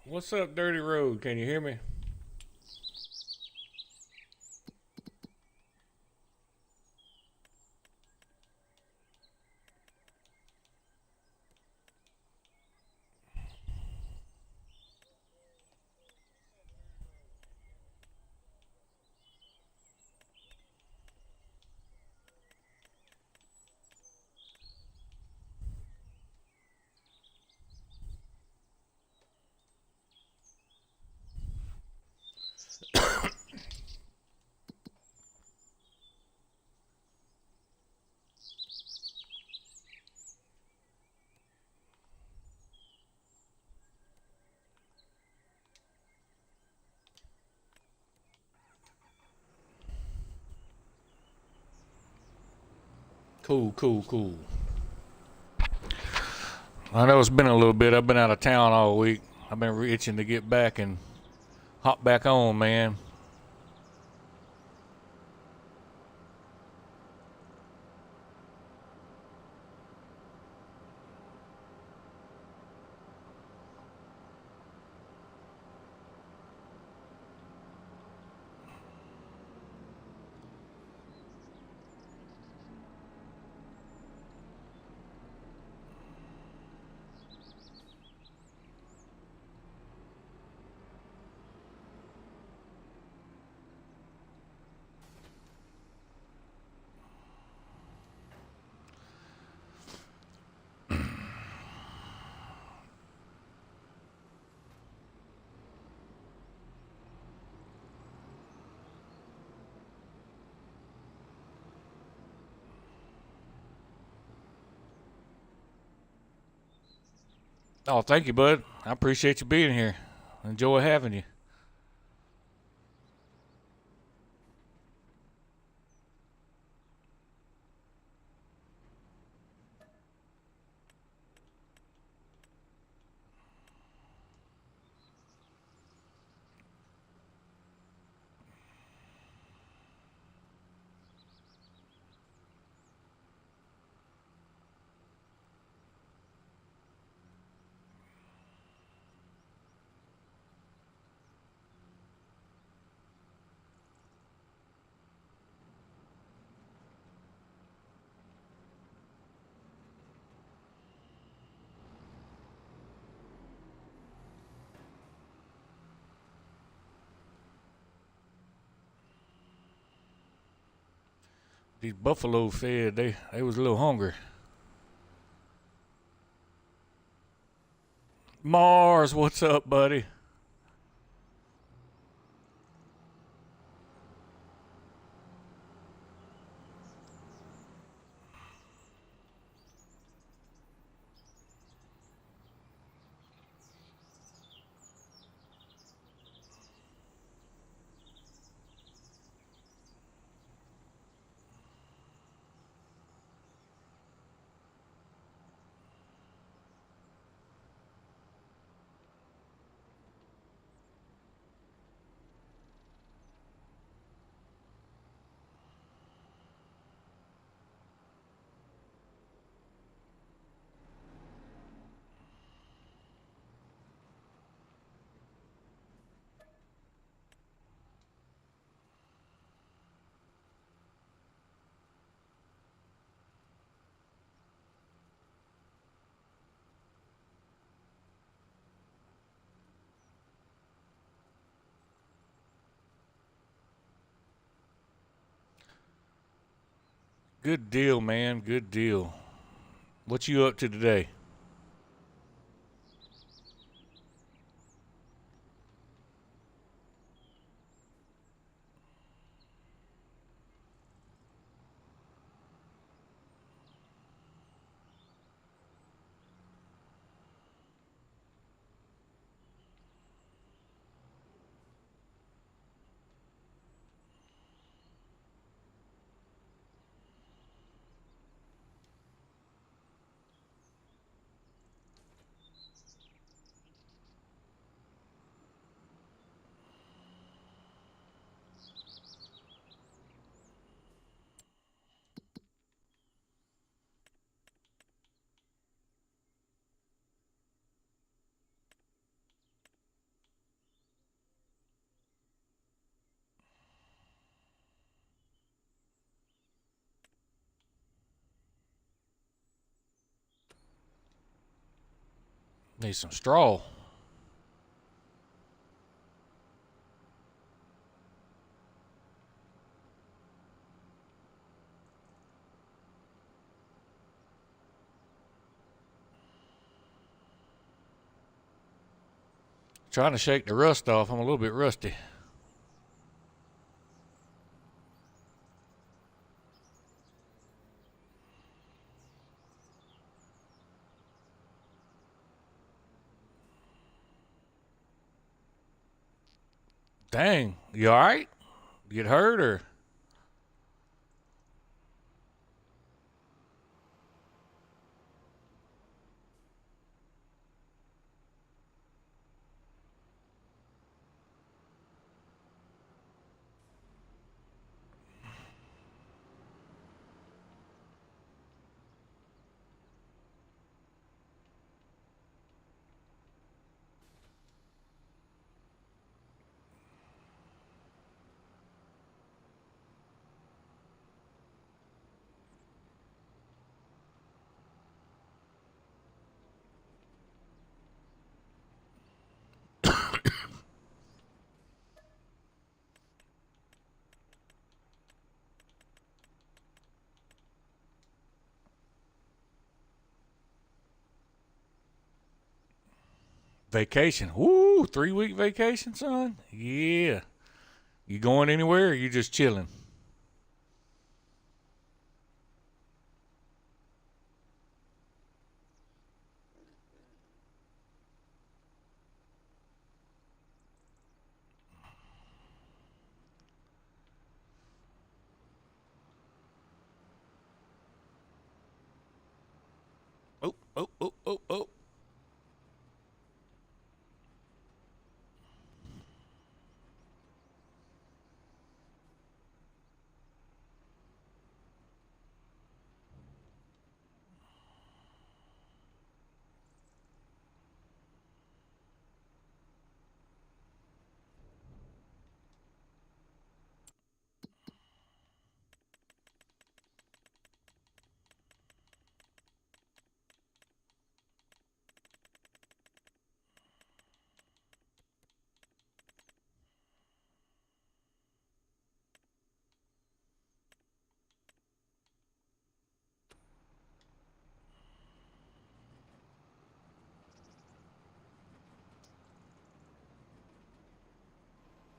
What's up, Dirty Road? Can you hear me? Cool, cool, cool. I know it's been a little bit. I've been out of town all week. I've been itching to get back and hop back on, man. Oh, thank you, bud. I appreciate you being here. Enjoy having you. These buffalo fed, they was a little hungry. Mars, what's up, buddy? Good deal, man. Good deal. What you up to today? Need some straw. Trying to shake the rust off. I'm a little bit rusty. Dang, you all right? Get hurt or? Vacation. Woo, 3-week vacation, son? Yeah. You going anywhere or you just chilling? Oh, oh, oh, oh, oh.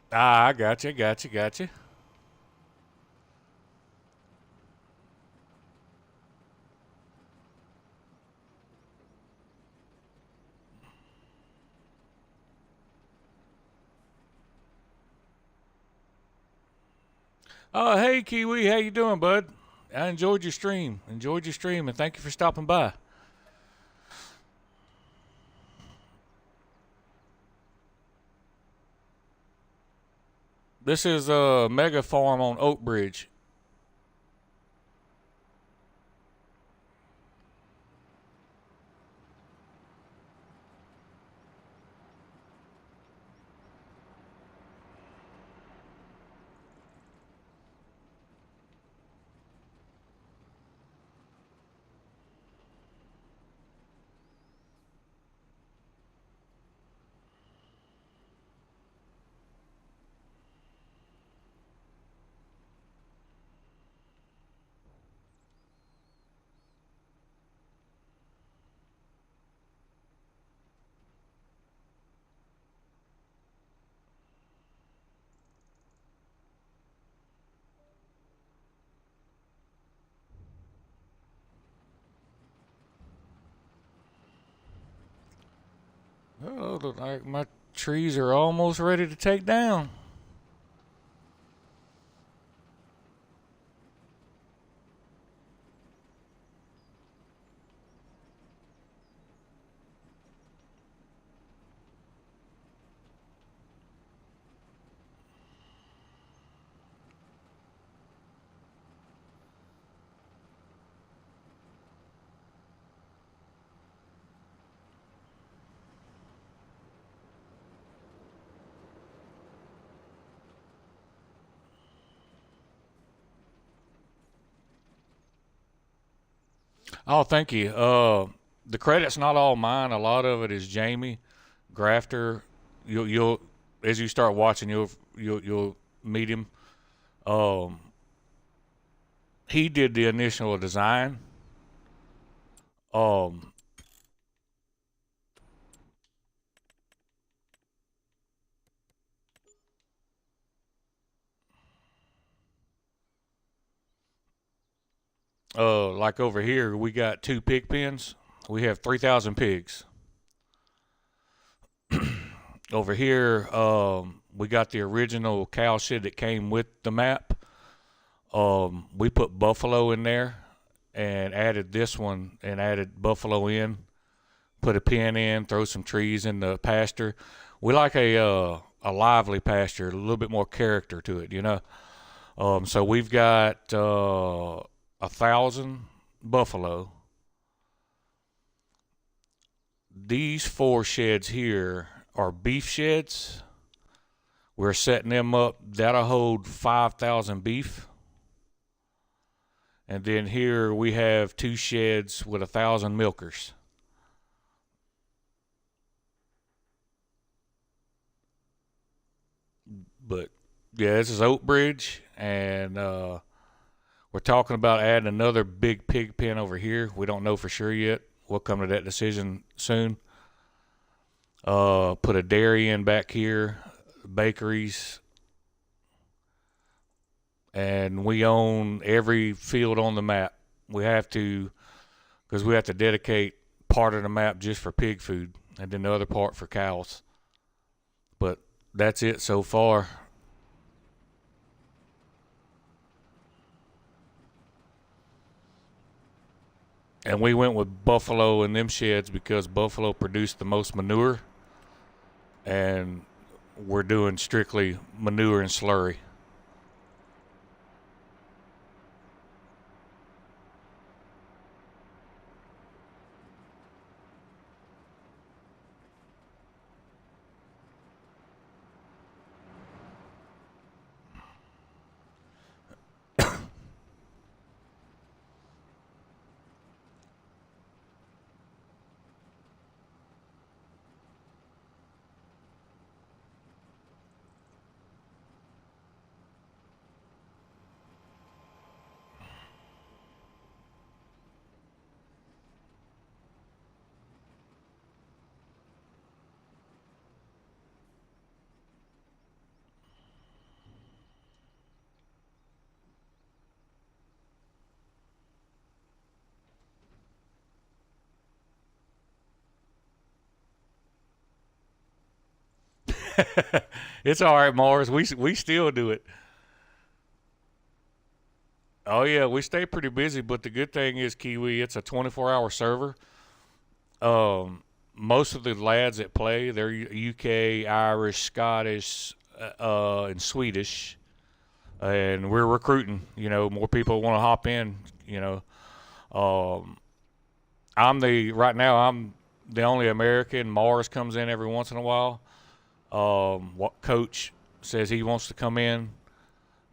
Ah, I got you. Oh, hey, Kiwi, how you doing, bud? I enjoyed your stream. And thank you for stopping by. This is a mega farm on Oak Bridge. Oh, look like my trees are almost ready to take down. Oh, thank you. the credit's not all mine. A lot of it is Jamie Grafter. You'll as you start watching, you'll meet him. Um, he did the initial design. Um, like over here, we got 2 pig pens. We have 3,000 pigs. Over here, we got the original cow shed that came with the map. We put buffalo in there and added this one and added buffalo in. Put a pen in, throw some trees in the pasture. We like a lively pasture, a little bit more character to it, you know. So we've got 1,000 buffalo. These 4 sheds here are beef sheds. We're setting them up. That'll hold 5,000 beef. And then here we have 2 sheds with 1,000 milkers. But yeah, this is Oak Bridge, and we're talking about adding another big pig pen over here. We don't know for sure yet. We'll come to that decision soon. Put a dairy in back here, bakeries, and we own every field on the map. We have to, because we have to dedicate part of the map just for pig food, and then the other part for cows. But that's it so far. And we went with buffalo in them sheds because buffalo produce the most manure, and we're doing strictly manure and slurry. It's all right, Mars. We still do it. Oh yeah, we stay pretty busy, but the good thing is Kiwi, it's a 24-hour server. Most of the lads that play, they're UK, Irish, Scottish, and Swedish, and we're recruiting. You know, more people want to hop in. You know, um, right now I'm the only American. Mars comes in every once in a while. What coach says he wants to come in.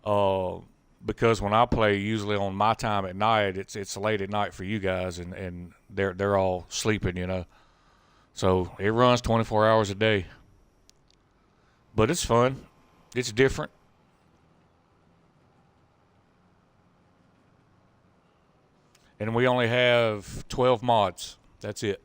Uh, because when I play, usually on my time at night, it's late at night for you guys, and they're all sleeping, you know. So it runs 24 hours a day, but it's fun. It's different, and we only have 12 mods. That's it.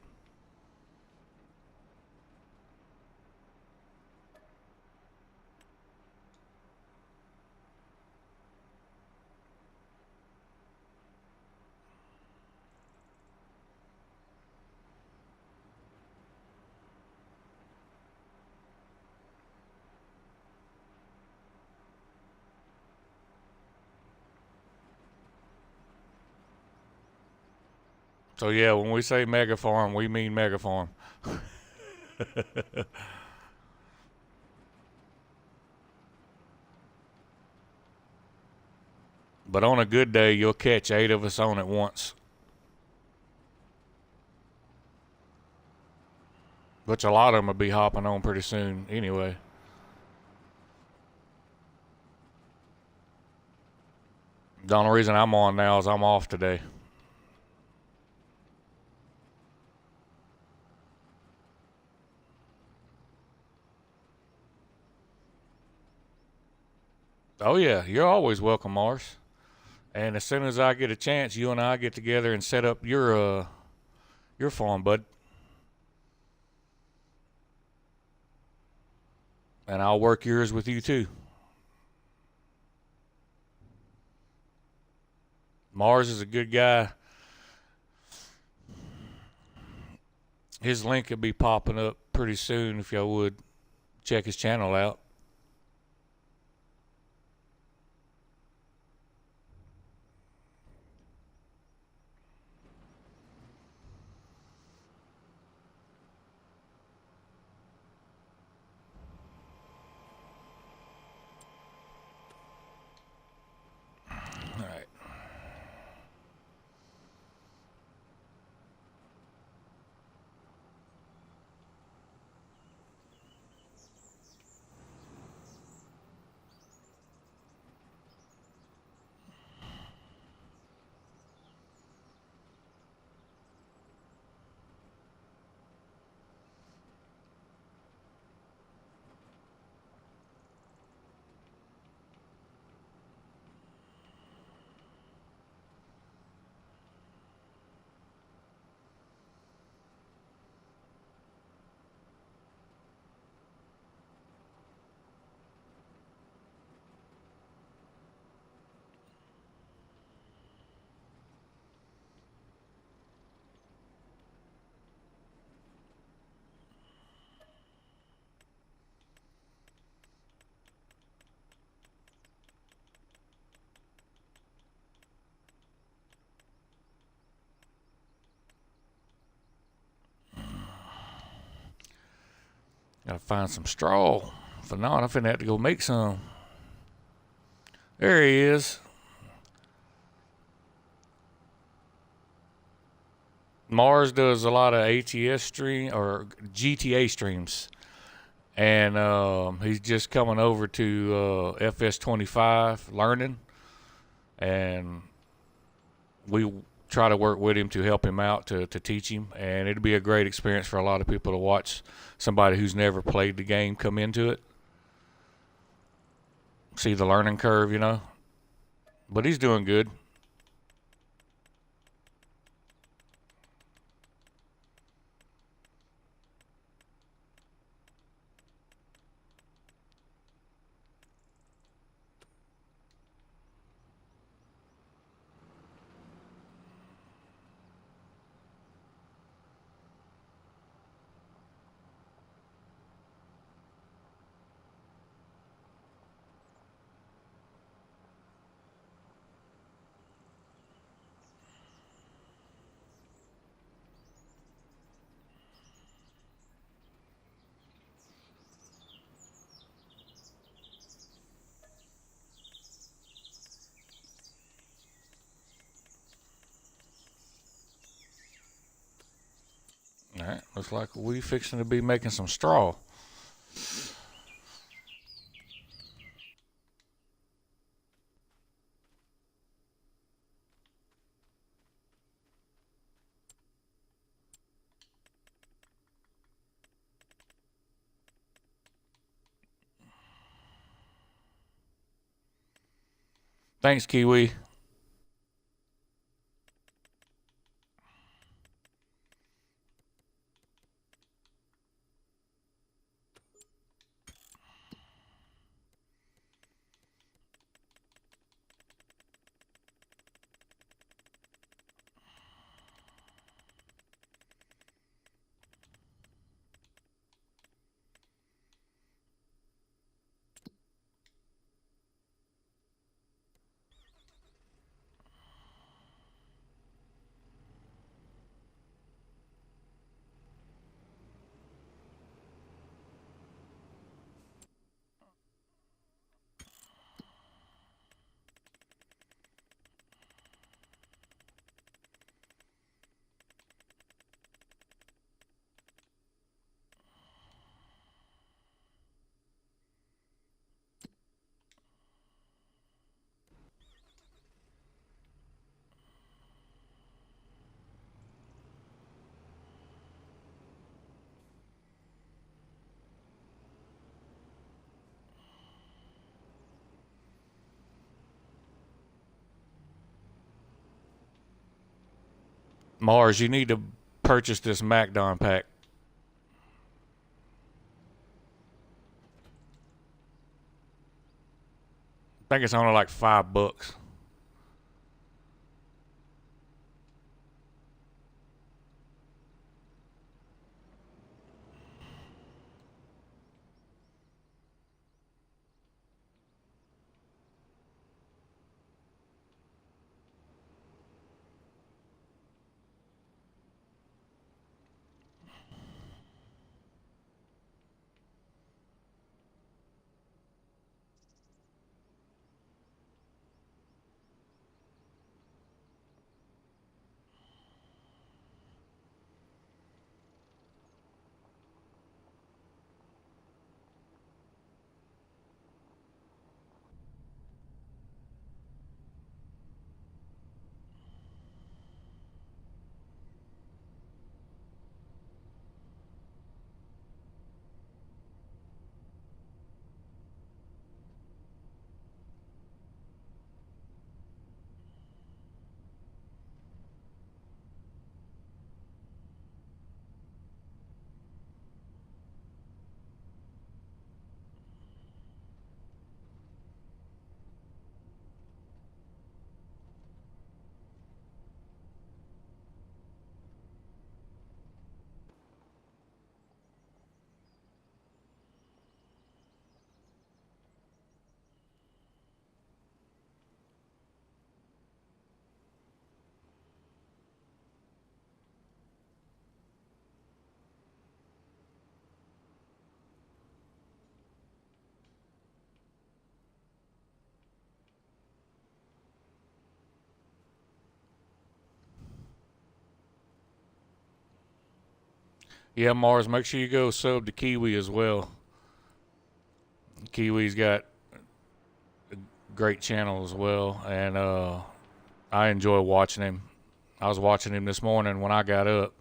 So yeah, when we say mega farm, we mean mega farm. But on a good day, you'll catch 8 of us on at once, which a lot of them will be hopping on pretty soon anyway. The only reason I'm on now is I'm off today. Oh yeah, you're always welcome, Mars. And as soon as I get a chance, you and I get together and set up your farm, bud. And I'll work yours with you too. Mars is a good guy. His link will be popping up pretty soon if y'all would check his channel out. All right. Gotta find some straw. If not, I'm finna have to go make some. There he is. Mars does a lot of ATS stream or GTA streams, and he's just coming over to FS25 learning, and we try to work with him to help him out to teach him, and it'd be a great experience for a lot of people to watch somebody who's never played the game come into it, see the learning curve, you know. But he's doing good. All right, looks like we fixing to be making some straw. Thanks, Kiwi. Mars, you need to purchase this Macdon pack. I think it's only like $5. Yeah, Mars, make sure you go sub to Kiwi as well. Kiwi's got a great channel as well, and I enjoy watching him. I was watching him this morning when I got up.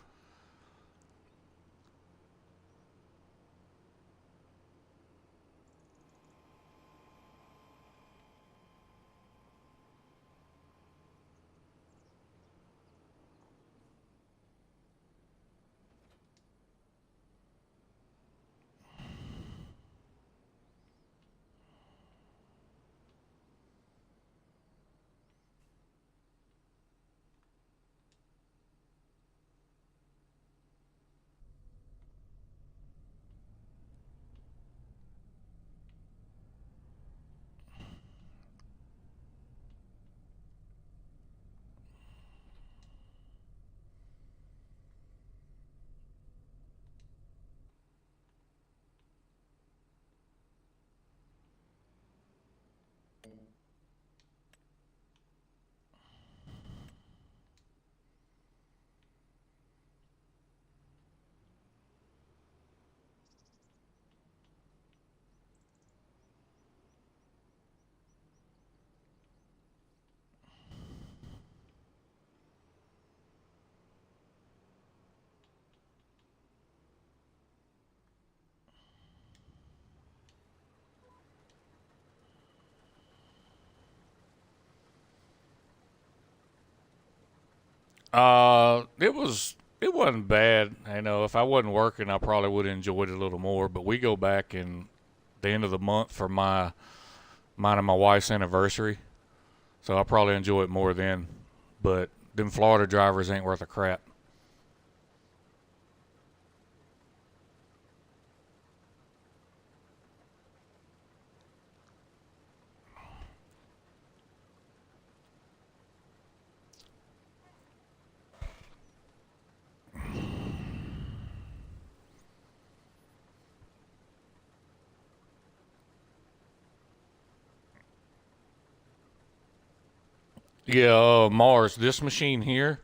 It wasn't bad. You know, if I wasn't working, I probably would have enjoyed it a little more. But we go back in the end of the month for mine and my wife's anniversary, so I'll probably enjoy it more then. But them Florida drivers ain't worth a crap. Yeah, Mars, this machine here,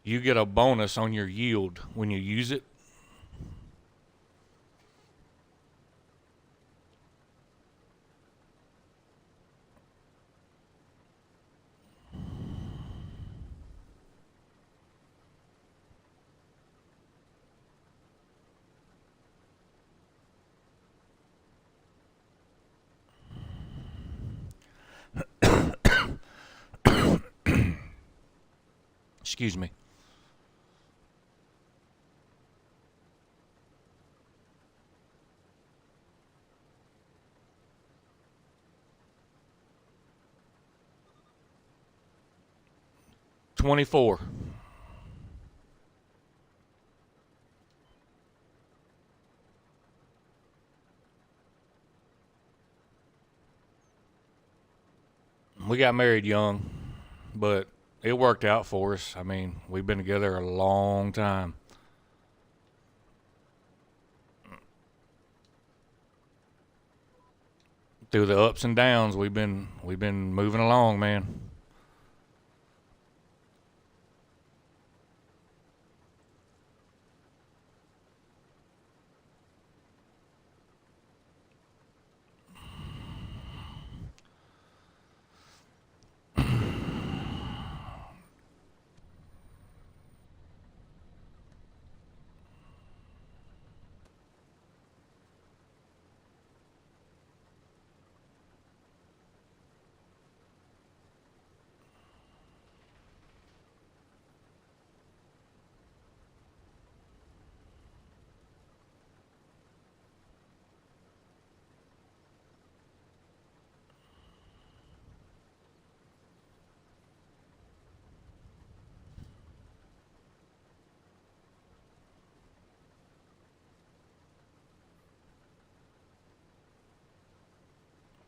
you get a bonus on your yield when you use it. Excuse me. 24. We got married young, but it worked out for us. I mean, we've been together a long time. Through the ups and downs, we've been moving along, man.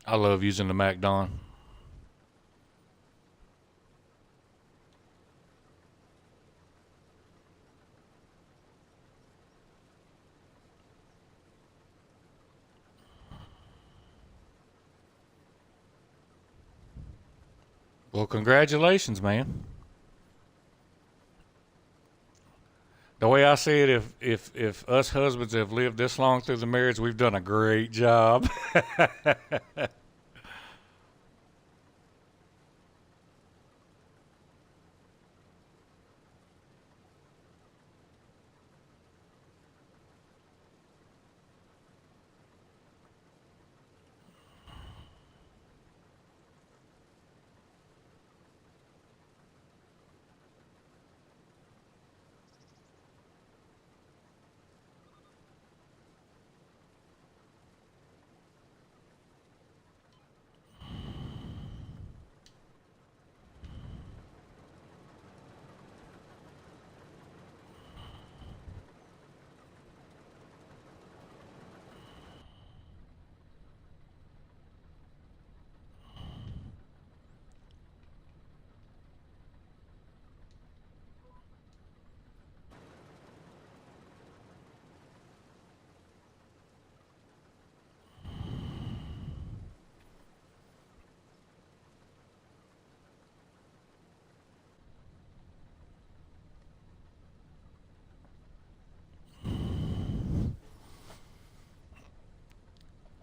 I love using the Macdon. Well, congratulations, man. The way I see it, if us husbands have lived this long through the marriage, we've done a great job.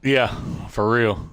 Yeah, for real.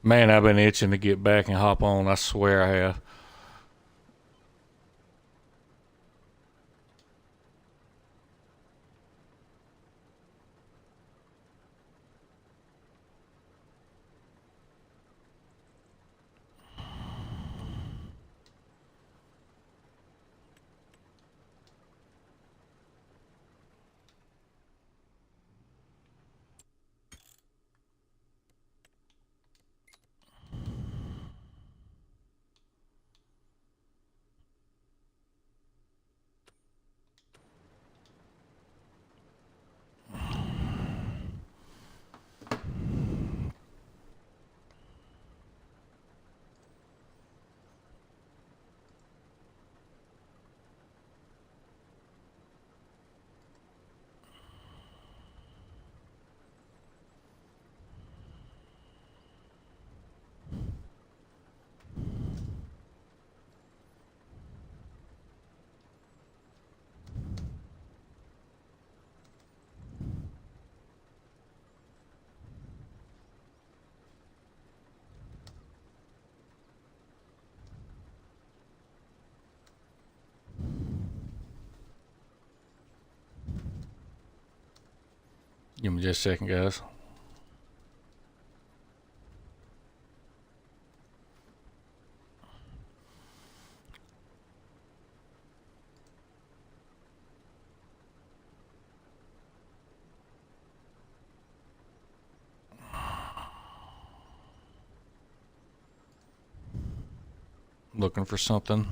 Man, I've been itching to get back and hop on. I swear I have. Give me just a second, guys. Looking for something.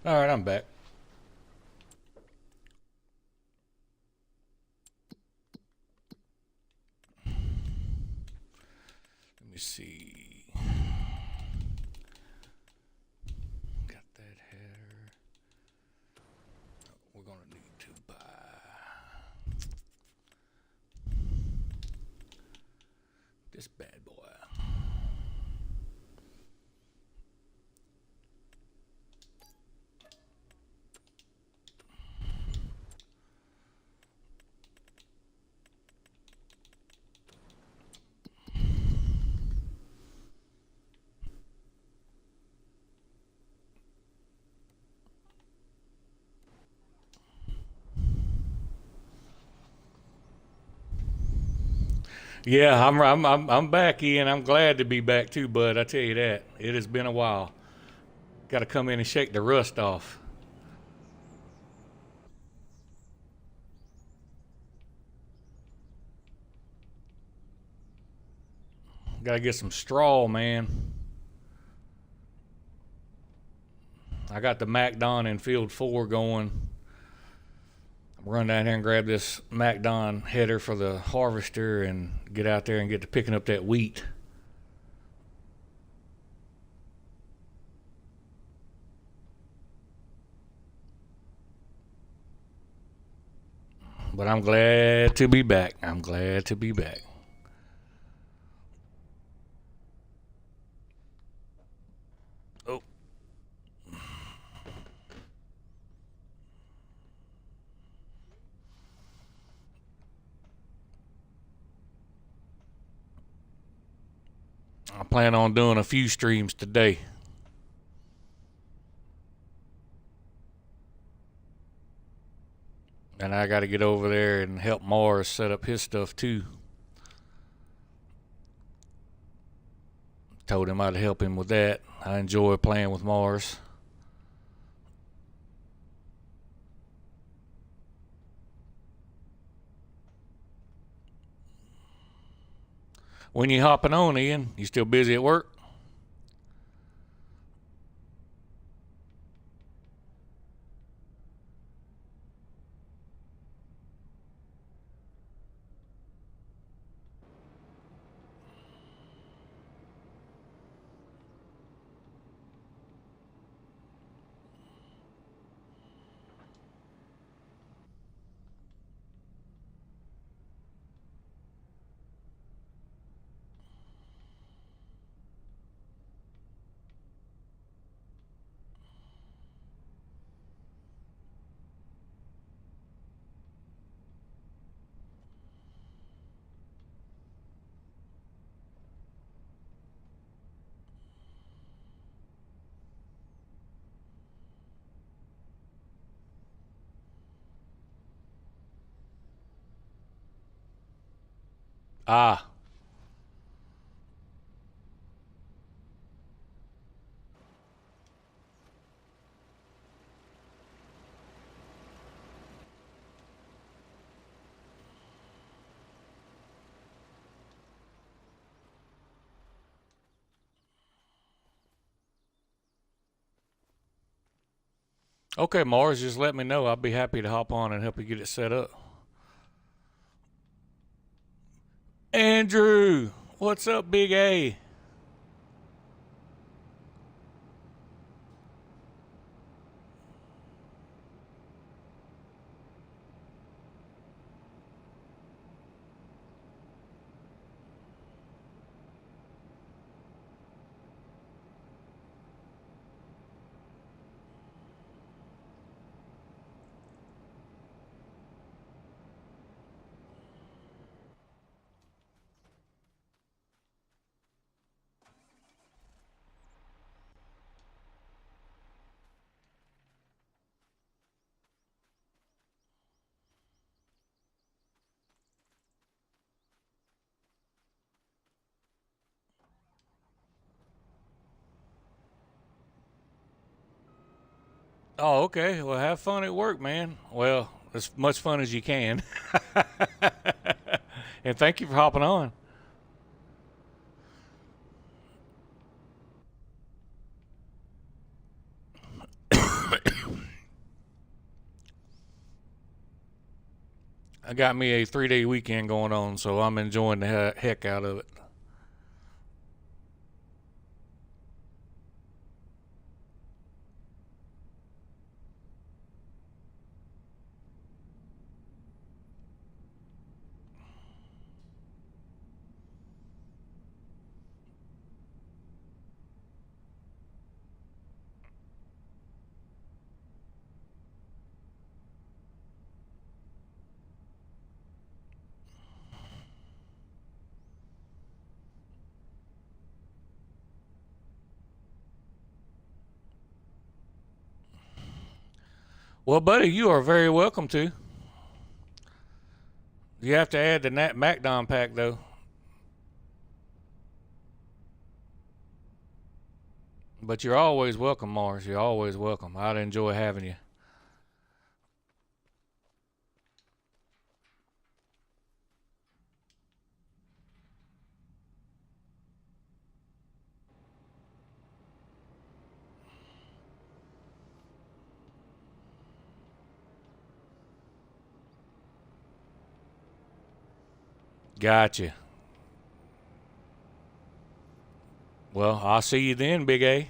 All right, I'm back. Let me see. Got that header. We're gonna need to buy this bad boy. Yeah, I'm back, Ian. I'm glad to be back too, bud. I tell you that it has been a while. Got to come in and shake the rust off. Got to get some straw, man. I got the Macdon in field 4 going. I'm run down here and grab this Macdon header for the harvester and get out there and get to picking up that wheat. But I'm glad to be back. I'm glad to be back. Oh. I plan on doing a few streams today. And I got to get over there and help Mars set up his stuff too. Told him I'd help him with that. I enjoy playing with Mars. When you hopping on, Ian? You still busy at work? Ah. Okay, Mars, just let me know. I'll be happy to hop on and help you get it set up. Andrew, what's up, Big A? Oh, okay. Well, have fun at work, man. Well, as much fun as you can. And thank you for hopping on. I got me a 3-day weekend going on, so I'm enjoying the heck out of it. Well, buddy, you are very welcome to. You have to add the Nat Macdon pack, though. But you're always welcome, Mars. You're always welcome. I'd enjoy having you. Gotcha. Well, I'll see you then, Big A.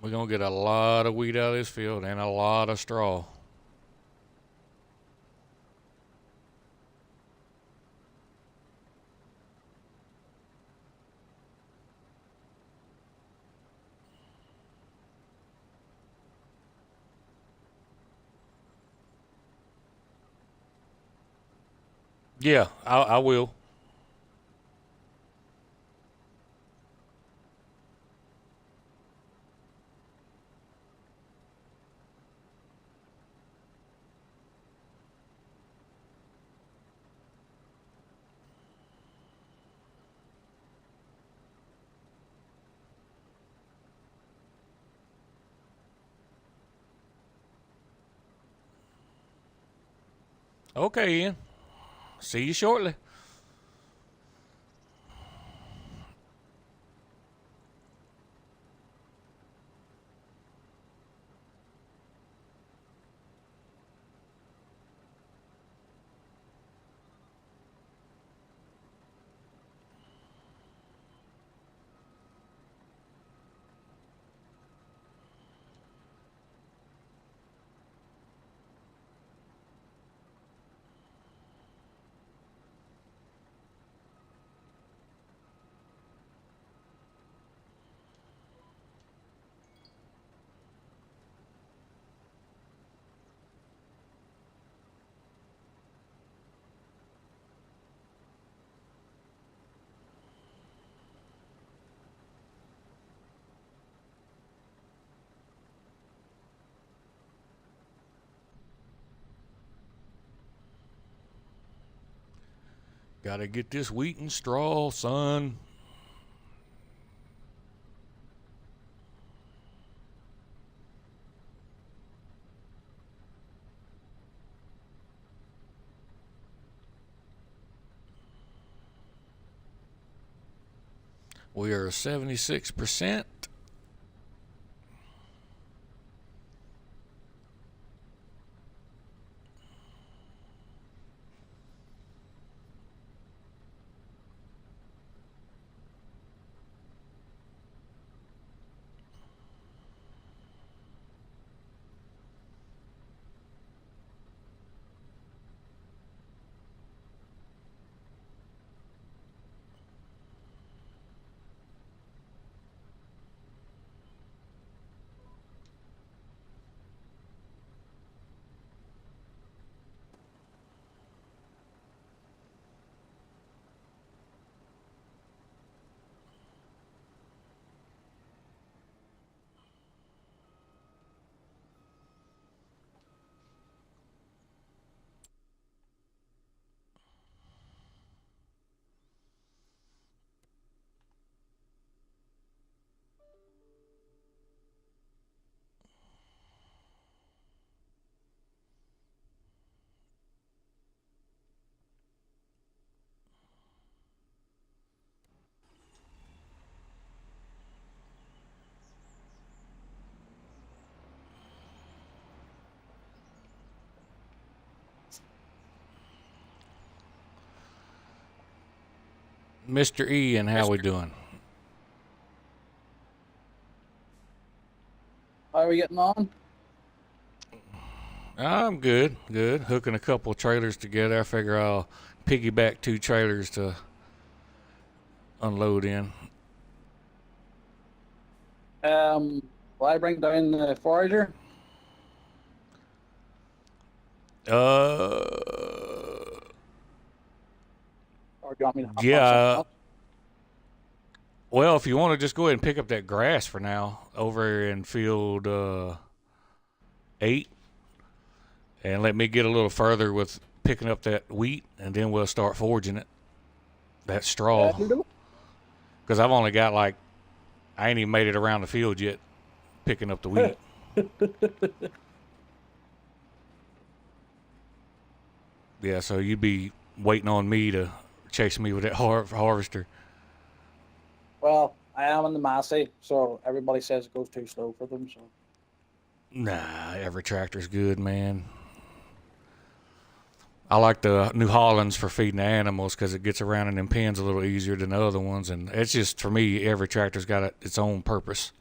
We're going to get a lot of wheat out of this field and a lot of straw. Yeah, I will. Okay, Ian. See you shortly. Gotta get this wheat and straw, son. We are 76%. Mr. Ian, how we doing? How are we getting on? I'm good, good. Hooking a couple of trailers together. I figure I'll piggyback 2 trailers to unload in. Will I bring down the forager? Uh, Or do you want me to hop on something yeah. else? Well, if you want to just go ahead and pick up that grass for now over in field 8, and let me get a little further with picking up that wheat, and then we'll start foraging it. That straw, You do? because I've only got like I ain't even made it around the field yet, picking up the wheat. Yeah, so you'd be waiting on me to chase me with that harvester. Well, I am in the Massey, so everybody says it goes too slow for them. So Nah, every tractor's good, man. I like the New Hollands for feeding the animals because it gets around in them pens a little easier than the other ones, and it's just for me. Every tractor's got its own purpose.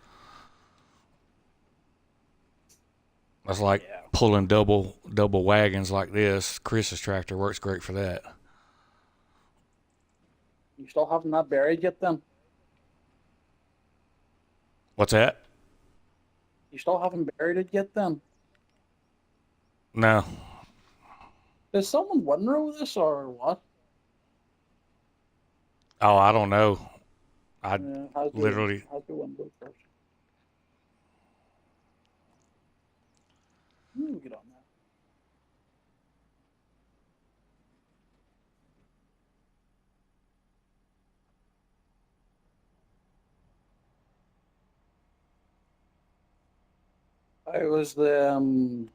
That's like yeah, pulling double wagons like this. Chris's tractor works great for that. you still haven't that buried yet? Then What's that? you still haven't buried it yet? Then No. does someone windrow this or what? Oh, I don't know. I How's the literally. windrow first? We'll get on that. How was the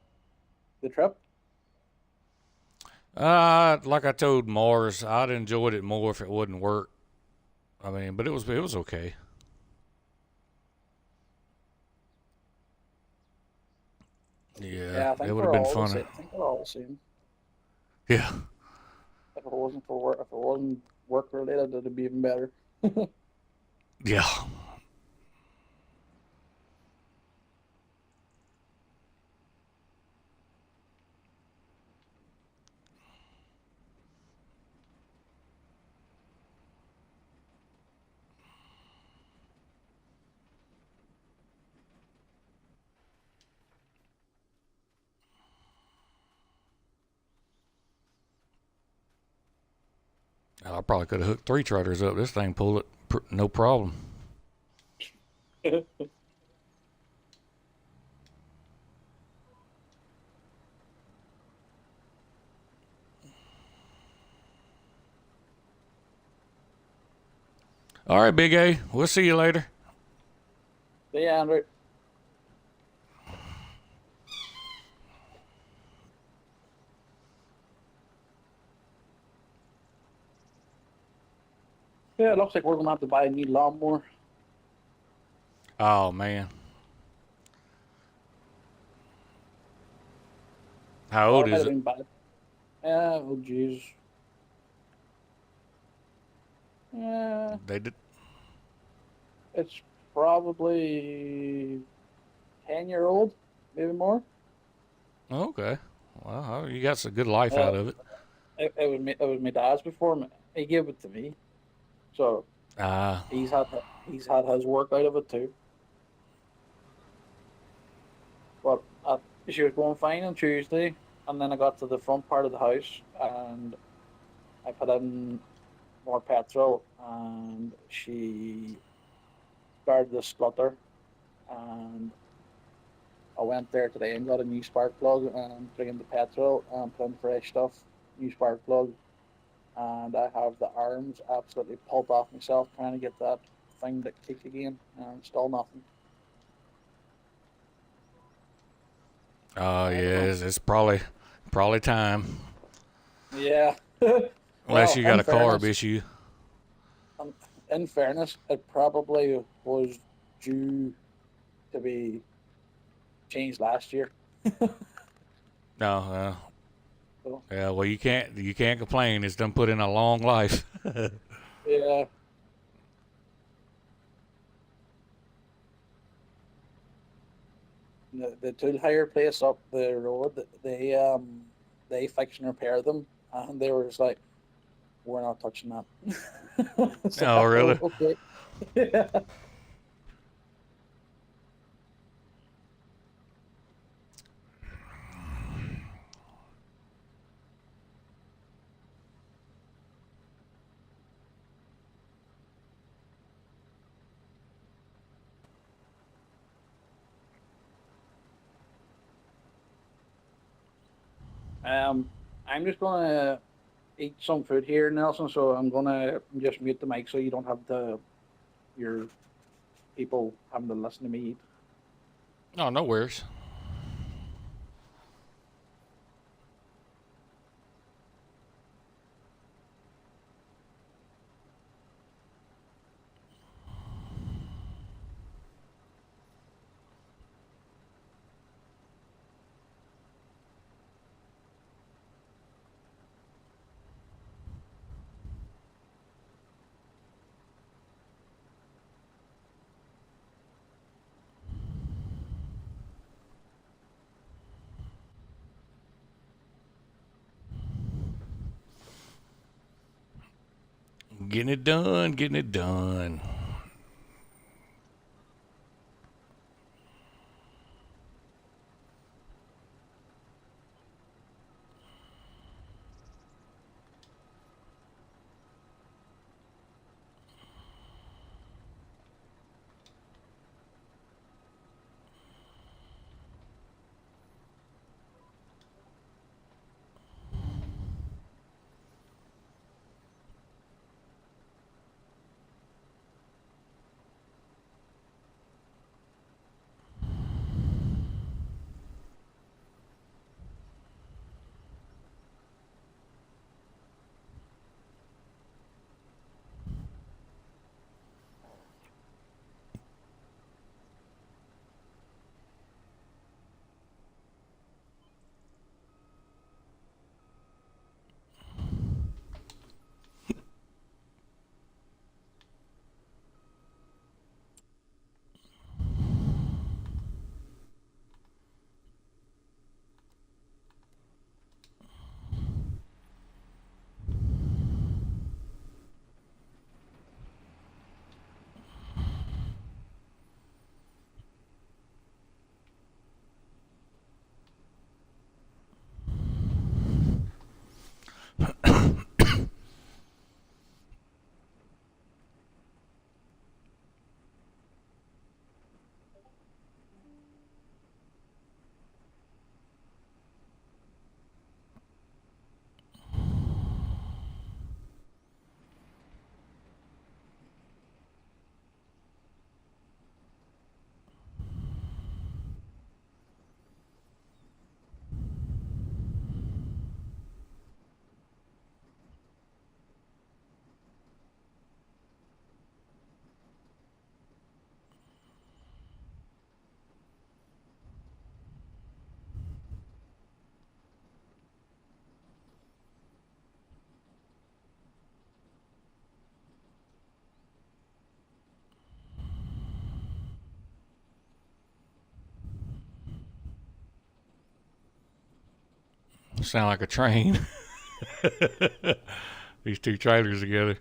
trip? Like I told Mars, I'd enjoyed it more if it wouldn't work. I mean, but it was okay. Yeah, Yeah, I it think would have we're been all the funner. same. I think we're all the same. Yeah, If it wasn't for work, if it wasn't work related, it'd be even better. yeah. I probably could have hooked 3 trotters up. This thing pulled it, no problem. All right, Big A. We'll see you later. Yeah, Andrew. Yeah, it looks like we're gonna have to buy a new lawnmower. Oh man, how Or old it might is have it? been bad. Yeah, oh jeez. Yeah, They did. it's probably 10-year-old, maybe more. Okay. Well, you got some good life Uh, out of it. it was my dad's before. He gave it to me, so Ah, he's had his work out of it too. But she was going fine on Tuesday, and then I got to the front part of the house, and I put in more petrol, and she started to splutter, and I went there today and got a new spark plug and put in the petrol and put in fresh stuff, new spark plug, and I have the arms absolutely pulled off myself trying to get that thing to kick again, and still nothing. oh I don't know. yeah, it's probably time. Yeah. Unless Well, you got a carb issue. um, in fairness, it probably was due to be changed last year. No, So, yeah. Well, you can't complain. It's done put in a long life. yeah, the tool hire place up the road, they fix and repair them, and they were just like, "We're not touching that." It's like, Oh, really? oh, okay. Yeah. Um, I'm just gonna eat some food here, Nelson. So I'm gonna just mute the mic so you don't have your people having to listen to me eat. Oh, no worries. Getting it done. Getting it done. Sound like a train. These two trailers together.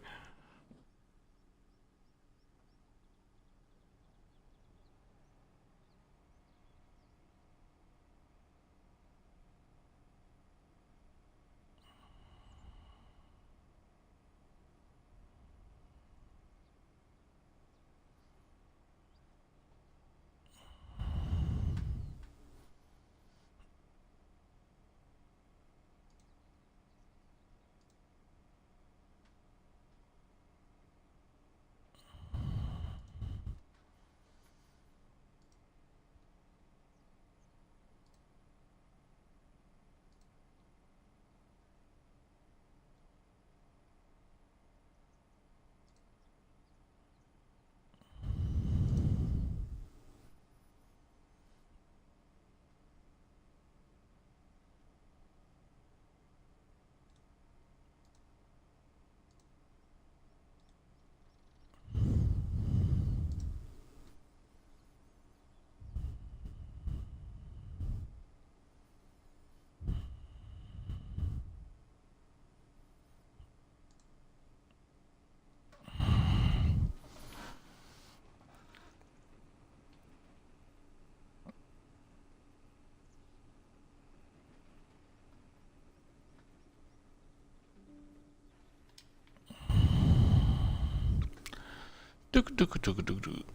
Duk, duk, duk, duk, duk.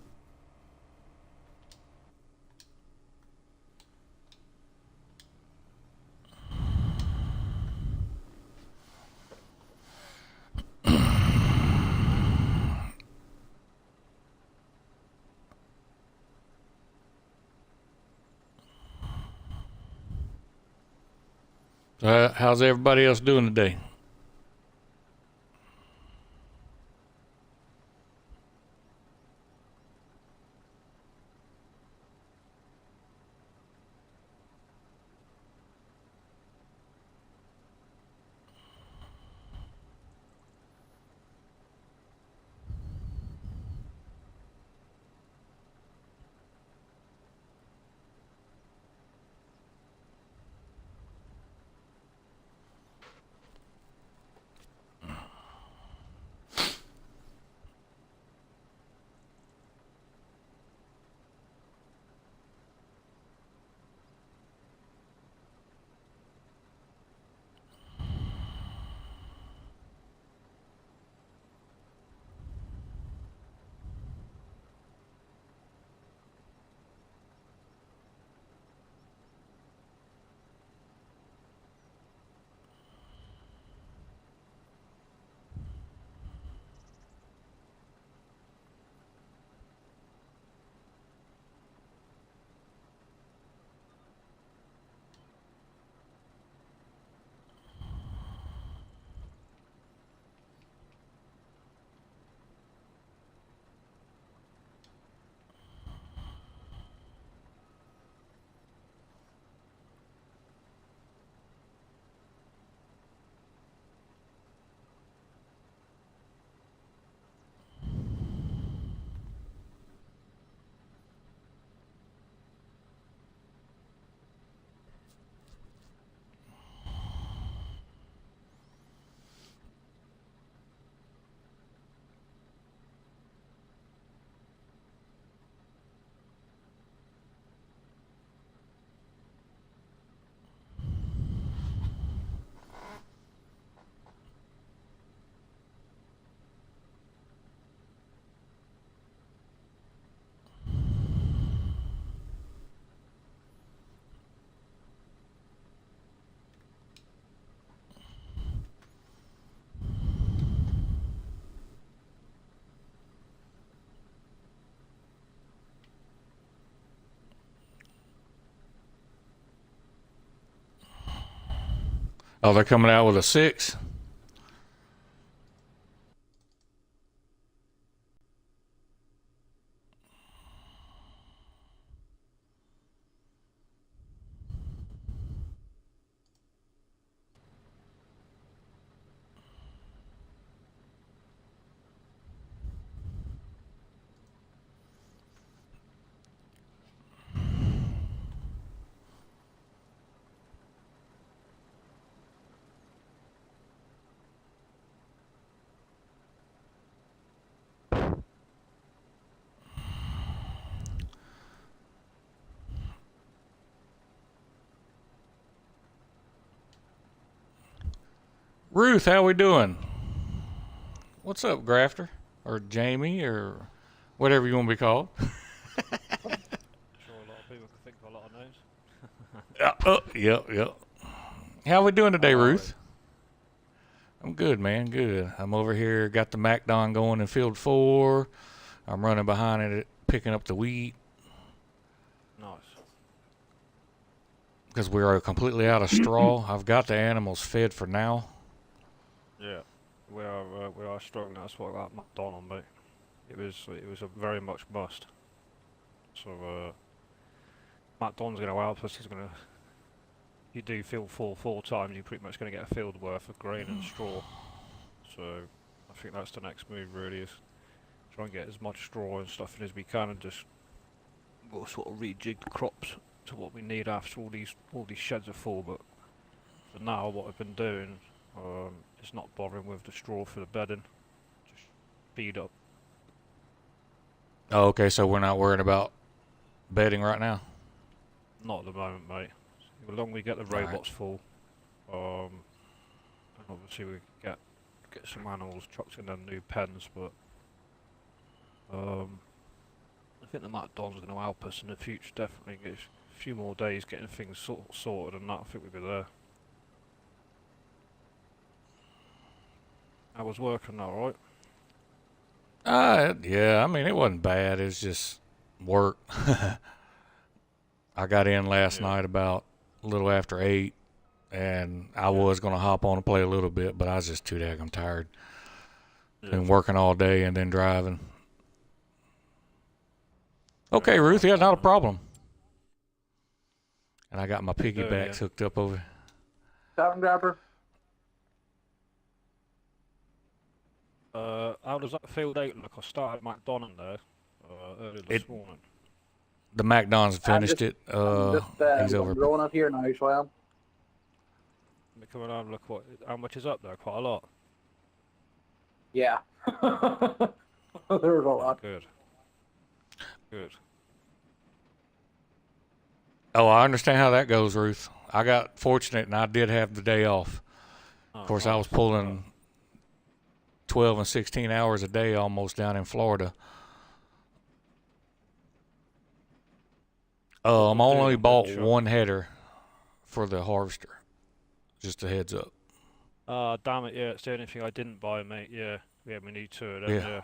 How's everybody else doing today? Oh, they're coming out with a 6? Ruth, how we doing? What's up, Grafter? Or Jamie, or whatever you want to be called. I'm sure a lot of people can think of a lot of names. Yep. How we doing today, How are Ruth? I'm good, man, good. I'm over here, got the Macdon going in field 4. I'm running behind it, picking up the wheat. Nice. Because we are completely out of straw. I've got the animals fed for now. Yeah, we are struggling. That's what that Macdon, mate. It was a very much must. So Macdon's going to help us. He's going to. You do field 4 times, you're pretty much going to get a field worth of grain and straw. So I think that's the next move. Really is try and get as much straw and stuff in as we can, and just we'll sort of rejig the crops to what we need after all these sheds are full. But for now, what I've been doing is not bothering with the straw for the bedding. Just feed up. Oh, okay, so we're not worried about bedding right now? Not at the moment, mate. The longer we get the robots full, and obviously we get some animals chucked in their new pens, but I think the Macdon's going to help us in the future, definitely. Get a few more days getting things sorted, and that, I think we'll be there. I was working alright. Yeah, I mean, it wasn't bad. It was just work. I got in last night about a little after 8, and I was going to hop on and play a little bit, but I was just too daggum tired. Been working all day and then driving. Okay, Ruth, yeah, not a problem. And I got my piggybacks hooked up over. Down grabber. How does that field out look? I started Macdon there earlier this morning. The Macdon's finished it. He's over. I'm growing it here now, so I am. Let me come around and look how much is up there. Quite a lot. Yeah. There's a lot. Good. Oh, I understand how that goes, Ruth. I got fortunate and I did have the day off. Of course, I was pulling 12 and 16 hours a day almost down in Florida. I'm only bought one header for the harvester. Just a heads up. Damn it, yeah, it's the only thing I didn't buy, mate. Yeah, we need 2 of them,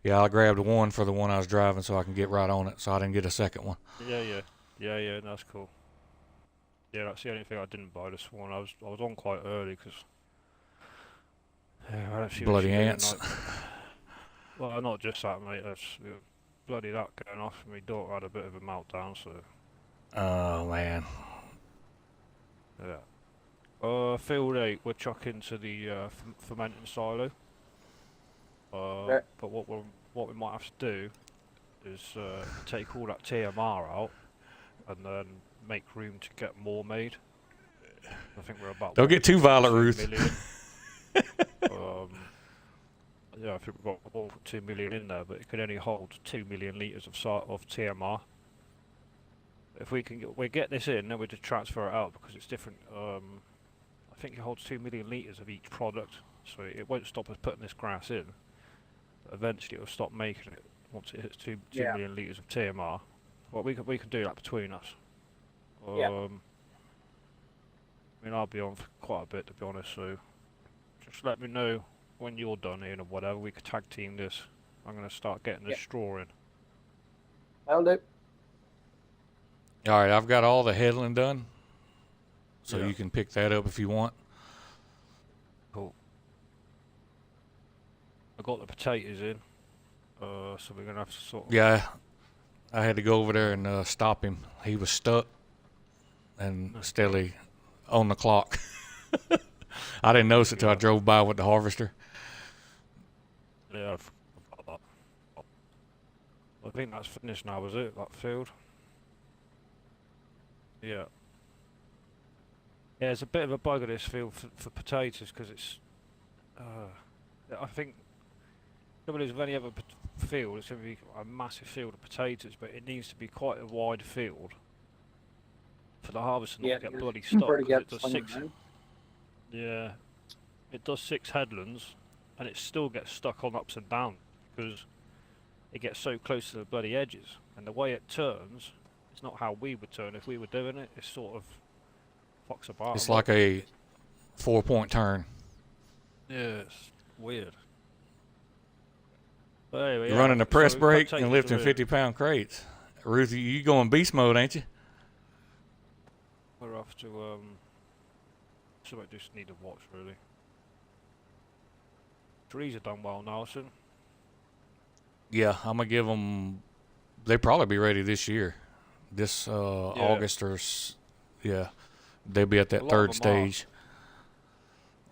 Yeah, I grabbed one for the one I was driving so I can get right on it, so I didn't get a second one. Yeah, that's cool. Yeah, that's the only thing I didn't buy this one. I was on quite early because I had a few bloody issues ants. Well, not just that, mate. That's bloody that going off. My daughter had a bit of a meltdown, so. Oh man. Yeah. Field 8, we're chucking to the fermenting silo. But what we might have to do is take all that TMR out and then make room to get more made. I think we're about. Don't get too violent, Ruth. Yeah, I think we've got 1.2 million in there, but it can only hold 2 million litres of TMR. If we get this in, then we just transfer it out because it's different. I think it holds 2 million litres of each product, so it won't stop us putting this grass in. But eventually, it'll stop making it once it hits 2 million litres of TMR. Well, we can do that between us. I mean, I'll be on for quite a bit, to be honest. So just let me know when you're done here or whatever. We could tag team this. I'm going to start getting the straw in. That'll do. All right, I've got all the headling done, so you can pick that up if you want. Cool. I got the potatoes in, so we're going to have to sort of... Yeah, I had to go over there and stop him. He was stuck and steadily on the clock. I didn't notice it until I drove by with the harvester. Yeah, I forgot that. I think that's finished now, was it? That field? Yeah. Yeah, it's a bit of a bugger, this field for potatoes, because it's... I think... Nobody with any other field, it's going to be a massive field of potatoes, but it needs to be quite a wide field for the harvester not to get bloody stuck. It does 6. Yeah. it does 6 headlands, and it still gets stuck on ups and downs because it gets so close to the bloody edges, and the way it turns, it's not how we would turn if we were doing it. It sort of fucks apart. It's like a 4-point turn. Yeah, it's weird. But anyway, You're running a press so brake potatoes and lifting are in. 50-pound crates. Ruth, you going beast mode, ain't you? We're off to so I just need to watch really. Trees are done well now, soon. Yeah, I'm gonna give them. They probably be ready this year, this August or yeah. They'll be at A that lot third of them are. stage.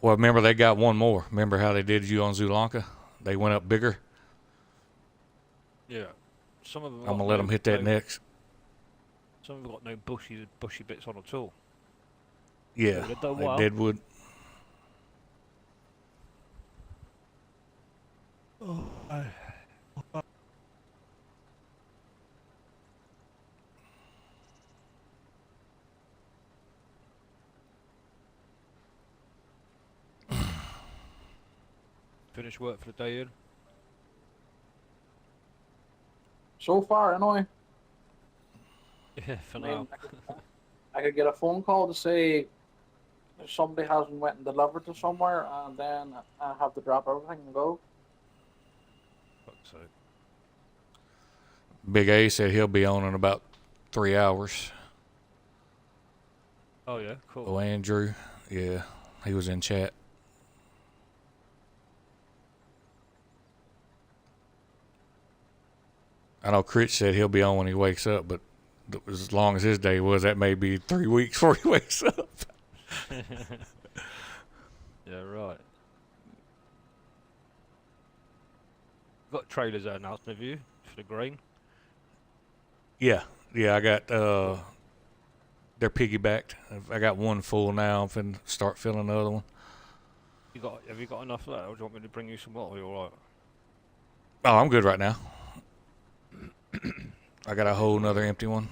Well, remember they got one more. Remember how they did you on Zulanka? They went up bigger. Yeah. Some of them. I'm gonna let them hit that next. Some of them got no bushy bits on at all. Yeah, They've done like well. Deadwood. Finished work for the day, Ian? So far, anyway. Yeah, for I now. mean, I could get a phone call to say somebody hasn't went and delivered to somewhere, and then I have to drop everything and go. Fuck's sake. Big A said he'll be on in about 3 hours. Oh yeah, cool. Oh, Andrew, yeah, he was in chat. I know Critch said he'll be on when he wakes up, but as long as his day was, that may be 3 weeks before he wakes up. Yeah, right. Got trailers there now, have you? For the grain? Yeah, I got, they're piggybacked. I got one full now. I'm finna start filling the other one. Have you got enough there, or do you want me to bring you some more? Are you alright? Oh, I'm good right now. I got a whole nother empty one.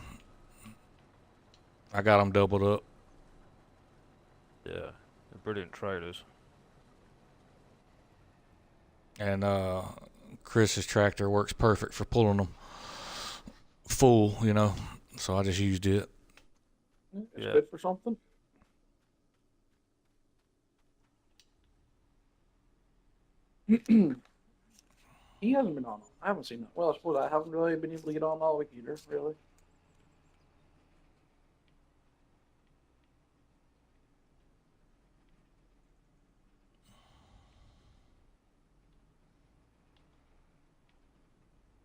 I got them doubled up. Yeah, they're brilliant trailers. And Chris's tractor works perfect for pulling them full, you know. So I just used it. It's Yeah. good for something. He hasn't been on. I haven't seen it. Well, I suppose I haven't really been able to get on all week either, really.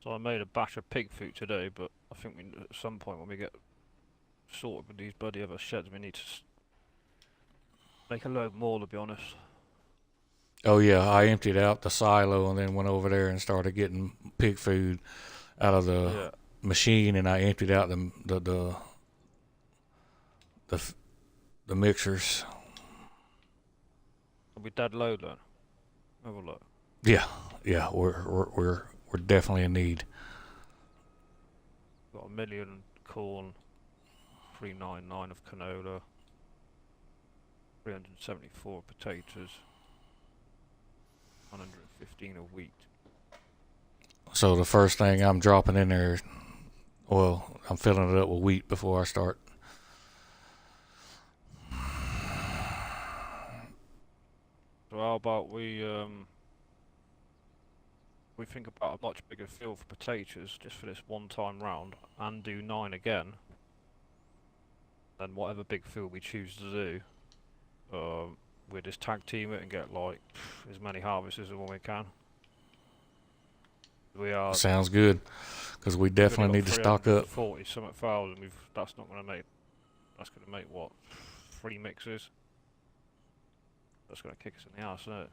So I made a batch of pig food today, but I think at some point when we get sorted with these bloody other sheds, we need to make a load more, to be honest. Oh yeah, I emptied out the silo and then went over there and started getting pig food out of the machine, and I emptied out the mixers. Are we dead low then? Have a look. Yeah, we're definitely in need. Got 1 million corn, 399 of canola, 374 potatoes, 115 of wheat. So the first thing I'm dropping in there, well, I'm filling it up with wheat before I start. So how about we think about a much bigger field for potatoes just for this one time round, and do 9 again. Then whatever big field we choose to do, we just tag team it and get like as many harvests as we can. We are Sounds good, because we definitely need to stock up. 40 something thousand. That's not going to make. That's going to make what 3 mixes. That's going to kick us in the ass, isn't it?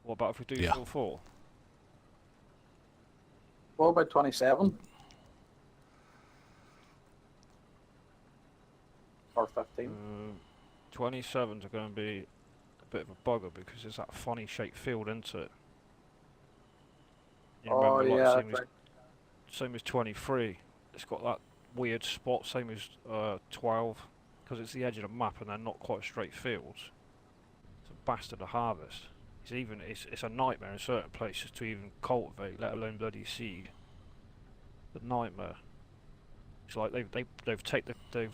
What about if we do 4? What about 27? Or 15? 27s are going to be a bit of a bugger because it's that funny shaped field, isn't it? You Oh, remember, yeah, like, that's right. same as 23. It's got that weird spot, same as 12, because it's the edge of the map and they're not quite straight fields. It's a bastard to harvest. It's a nightmare in certain places to even cultivate, let alone bloody seed. The nightmare. It's like they've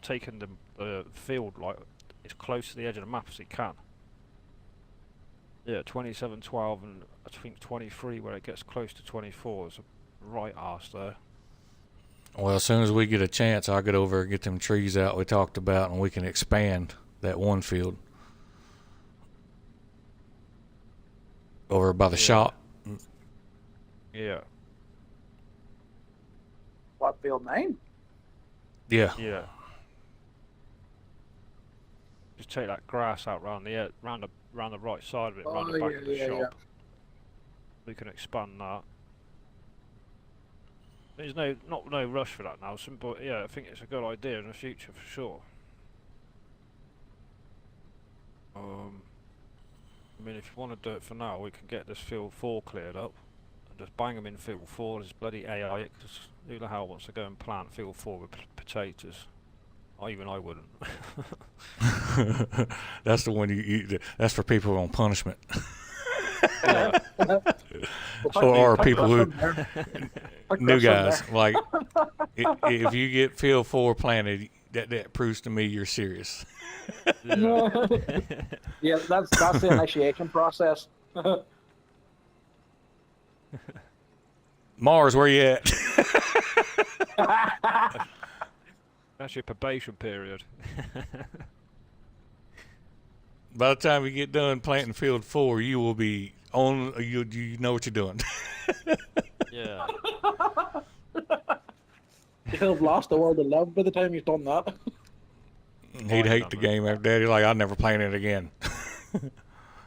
taken the field like as close to the edge of the map as they can. Yeah, 27, 12, and I think 23 where it gets close to 24 is a right arse there. Well, as soon as we get a chance, I'll get over and get them trees out we talked about, and we can expand that one field over by the shop. Yeah. What, field 9? Yeah. Yeah. Just take that grass out round the right side of it, round the back of the shop. We can expand that. There's no rush for that now, but yeah, I think it's a good idea in the future for sure. I mean, if you want to do it for now, we can get this field 4 cleared up and just bang them in field 4. There's bloody AI, because who the hell wants to go and plant field 4 with potatoes? Even I wouldn't. That's the one that's for people on punishment. Yeah. Or people who new guys. Like if you get field 4 planted, that proves to me you're serious. Yeah, that's the initiation process. Mars, where you at? That's your probation period. By the time you get done planting field 4, you will be on. You know what you're doing. Yeah. You'll have lost the world of love by the time you've done that. He'd hate the game after that. He's like, I'll never play it again.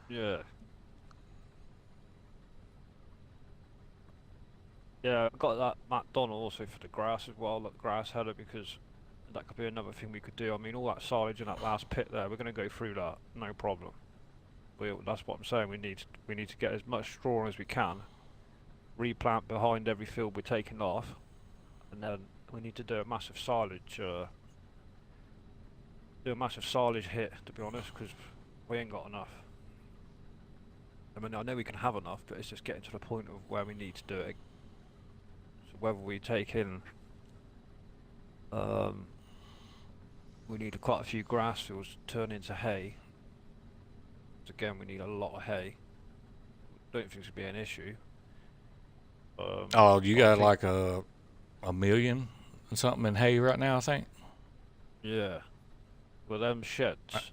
Yeah. Yeah, I got that Macdon also for the grass as well, that grass header, because that could be another thing we could do. I mean, all that silage in that last pit there, we're going to go through that, no problem. That's what I'm saying. We need to get as much straw as we can, replant behind every field we're taking off, and then we need to do a massive silage hit, to be honest, because we ain't got enough. I mean, I know we can have enough, but it's just getting to the point of where we need to do it. So whether we take in, we need quite a few grass fields to turn into hay. So again, we need a lot of hay. Don't think it's gonna be an issue. Oh, you got like a million and something in hay right now, I think. Yeah. Well, them sheds,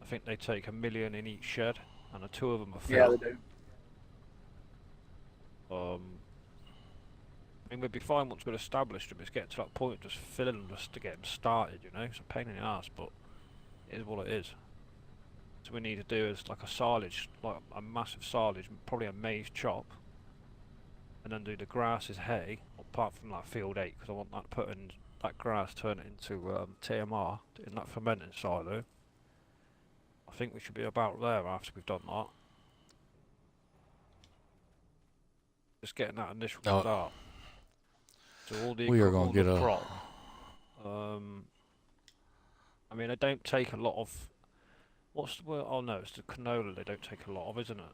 I think they take 1 million in each shed, and the 2 of them are full. Yeah, they do. I mean, we'd be fine once we'd established them. It's getting to that point of just filling them just to get them started, you know? It's a pain in the ass, but it is what it is. So we need to do is like a silage, like a massive silage, probably a maize chop, and then do the grass as hay, apart from that field 8, because I want that put in that grass, turn it into TMR in that fermenting silo. I think we should be about there after we've done that. Just getting that initial start. So all the we are going to get a crop. I mean, they don't take a lot of. What's the word? Oh no, it's the canola. They don't take a lot of, isn't it?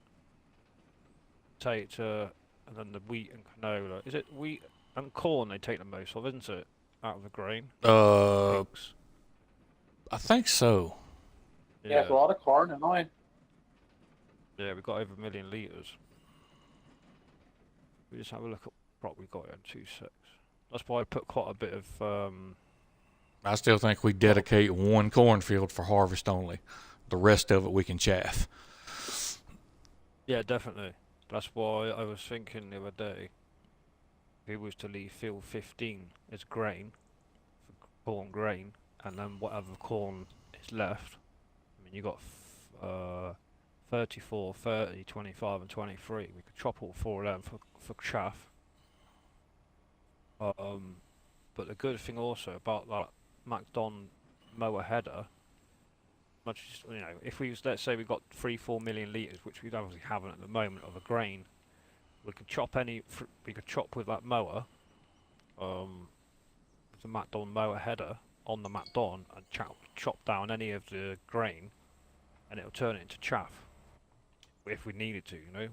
Potato, and then the wheat and canola. Is it wheat and corn they take the most of, isn't it? Out of the grain. I think so. Yeah, it's a lot of corn anyway. Yeah, we've got over 1 million litres. We just have a look at what we got in 2.6. That's why I put quite a bit of. I still think we dedicate one cornfield for harvest only. The rest of it we can chaff. Yeah, definitely. That's why I was thinking the other day, if we was to leave field 15 as grain, for corn grain, and then whatever corn is left, I mean, you got 34, 30, 25 and 23. We could chop all 4 of them for chaff. But the good thing also about that Macdon mower header, much as, you know, if we was, let's say we got 3-4 million litres, which we obviously haven't at the moment, of a grain, we could chop we could chop with that mower, with the Macdon mower header on the Macdon, and chop down any of the grain, and it'll turn it into chaff. if we needed to, you know.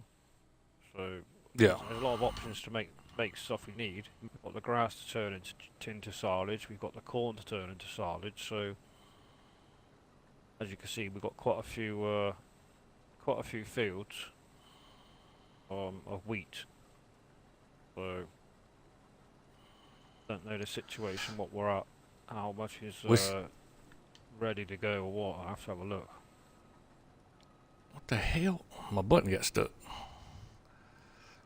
So Yeah. there's a lot of options to make stuff we need. We've got the grass to turn into silage. We've got the corn to turn into silage. So as you can see, we've got quite a few fields of wheat. So don't know the situation, what we're at, how much is ready to go or what. I have to have a look. What the hell? My button got stuck.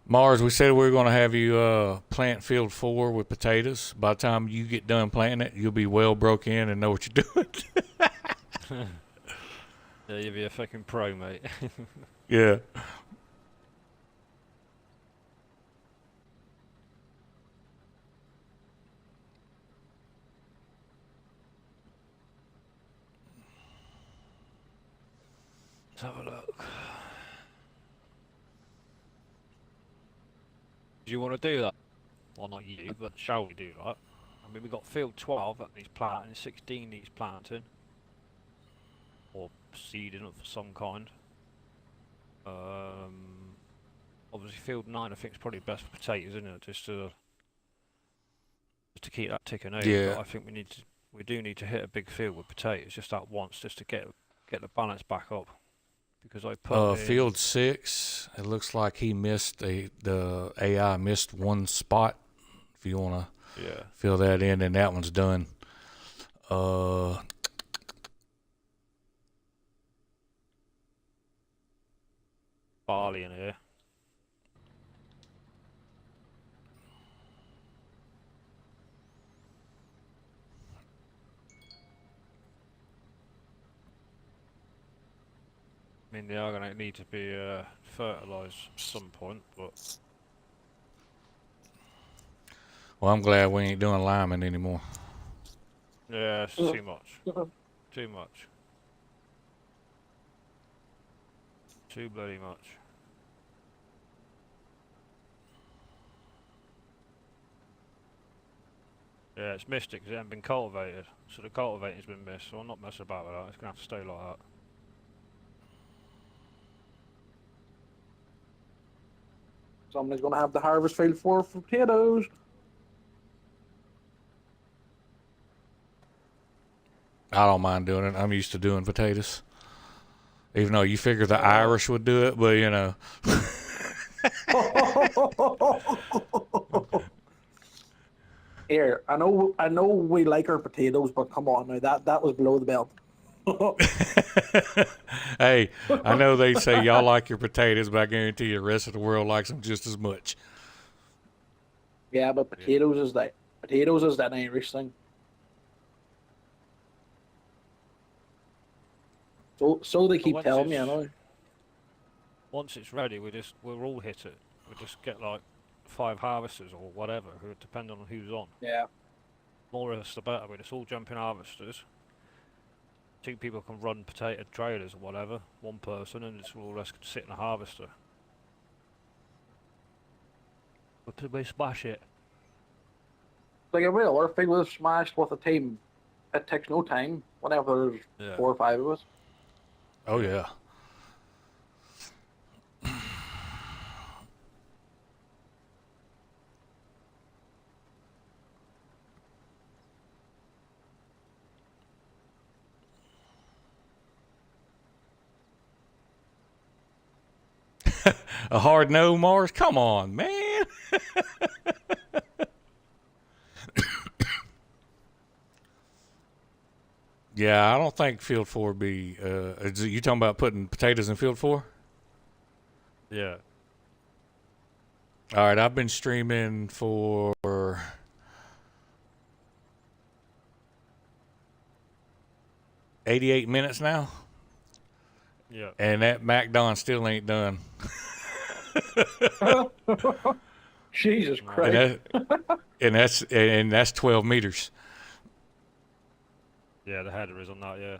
Mars, we said we were going to have you plant field 4 with potatoes. By the time you get done planting it, you'll be well broke in and know what you're doing. Yeah, you'll be a fucking pro, mate. Yeah. Let's have a look. Do you want to do that? Well, not you, but shall we do that? I mean, we've got field 12 that needs planting, 16 needs planting. Or seeding of some kind. Obviously field 9 I think is probably best for potatoes, isn't it? Just to keep that ticking over. Yeah. But I think we do need to hit a big field with potatoes just at once, just to get the balance back up. Because I put in field 6, it looks like he missed the AI missed one spot. If you want to fill that in, and that one's done. barley in here. I mean, they are going to need to be fertilised at some point, but Well, I'm glad we ain't doing liming anymore. yeah, it's too much. Too much. Too bloody much. Yeah, it's missed it because it hasn't been cultivated. So the cultivating's been missed, so I'm not messing about with that. It's going to have to stay like that. Somebody's going to have the harvest field for potatoes. I don't mind doing it. I'm used to doing potatoes. Even though you figure the Irish would do it, but you know. Here, I know we like our potatoes, but come on now, that was below the belt. Hey, I know they say y'all like your potatoes, but I guarantee you the rest of the world likes them just as much. Yeah, but potatoes is that Irish thing. So they keep telling me, I know. Once it's ready, we'll all hit it. We'll just get like 5 harvesters or whatever, depending on who's on. Yeah. More of us the better. We're just all jumping harvesters. 2 people can run potato trailers or whatever. 1 person, and it's all us sit in a harvester. We smash it. Like a real or thing was smashed with a team. It takes no time. Whenever there's 4 or 5 of us. Oh yeah. A hard no, Mars? Come on, man. Yeah, I don't think field 4 would be. You talking about putting potatoes in field 4? Yeah. All right, I've been streaming for 88 minutes now. Yeah. And that Macdon still ain't done. Jesus Christ. And that's 12 meters. Yeah, the header is on that, yeah.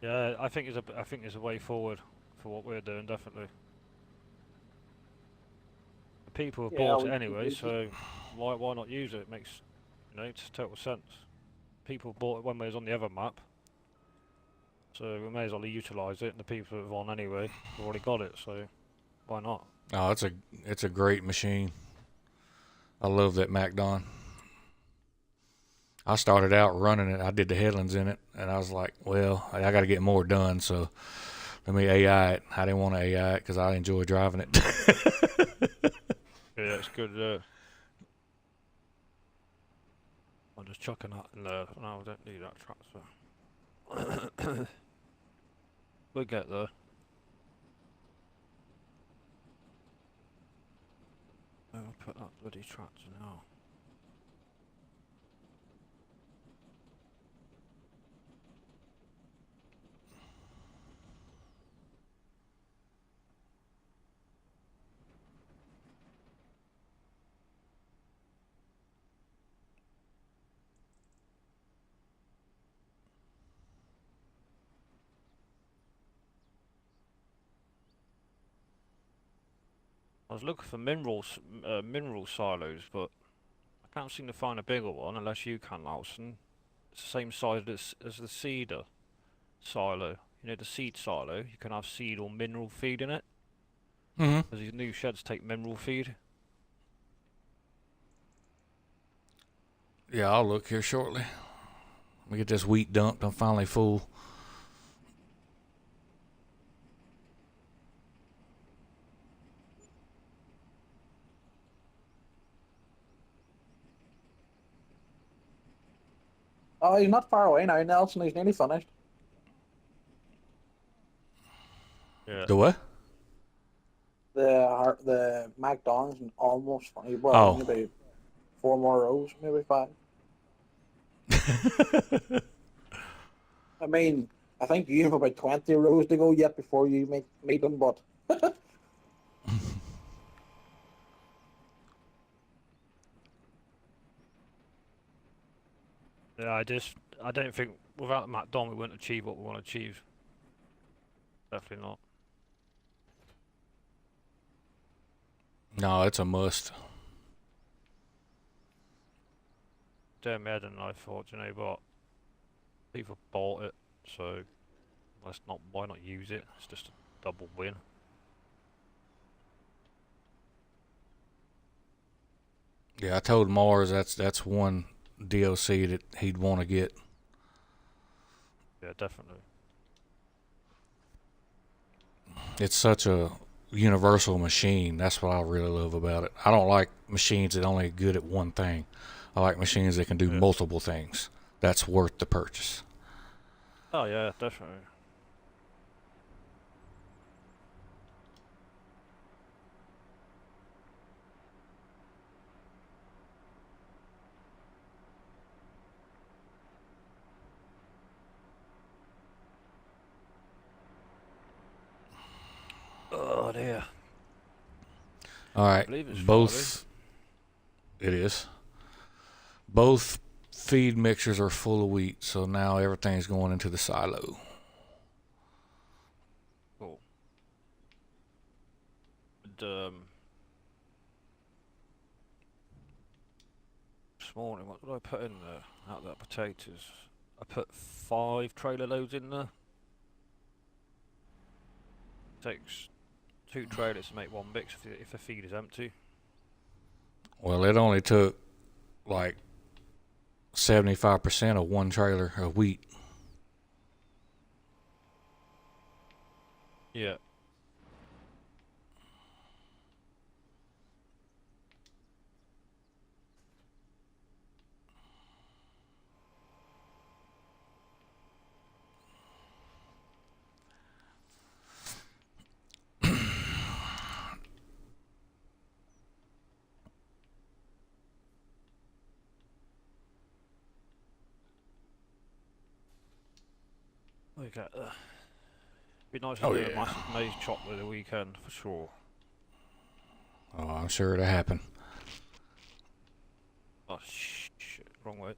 Yeah, I think there's a way forward for what we're doing, definitely. The people have bought it anyway, so why not use it? It makes, it's total sense. People bought it when we was on the other map. So we may as well utilise it, and the people that have on anyway have already got it, so why not? Oh, it's a great machine. I love that Macdon. I started out running it. I did the headlands in it, and I was like, well, I got to get more done, so let me AI it. I didn't want to AI it because I enjoy driving it. Yeah, it's good. I'm just chucking that in there. No, I don't need that tractor. We'll get there. I'll put that bloody tractor now. I was looking for mineral silos, but I can't seem to find a bigger one unless you can, Lawson. It's the same size as the seeder silo. You know, the seed silo, you can have seed or mineral feed in it. Mm-hmm. Because these new sheds take mineral feed. Yeah, I'll look here shortly. Let me get this wheat dumped. I'm finally full. Oh, he's not far away now, Nelson. He's nearly finished. Yeah. The what? The McDonald's almost funny. Well, Oh. maybe 4 more rows, maybe 5. I mean, I think you have about 20 rows to go yet before you meet them, but Yeah, I don't think without Macdon we wouldn't achieve what we want to achieve. Definitely not. No, it's a must. Damn Ed and I thought, you know what? People bought it, so why not use it? It's just a double win. Yeah, I told Mars that's one DLC that he'd want to get. Yeah, definitely. It's such a universal machine. That's what I really love about it. I don't like machines that only are good at one thing. I like machines that can do multiple things. That's worth the purchase. Oh yeah, definitely. Oh dear. All right, I believe it's both. It is. Both feed mixers are full of wheat, so now everything's going into the silo. Cool. And, this morning, what did I put in there? Out of that potatoes, I put 5 trailer loads in there. Takes 2 trailers to make one mix if the feed is empty. Well, it only took like 75% of one trailer of wheat. Yeah. Okay. Be nice to Oh, do yeah. a massive maize chop with the weekend for sure. Oh, I'm sure it'll happen. Oh shit, wrong way.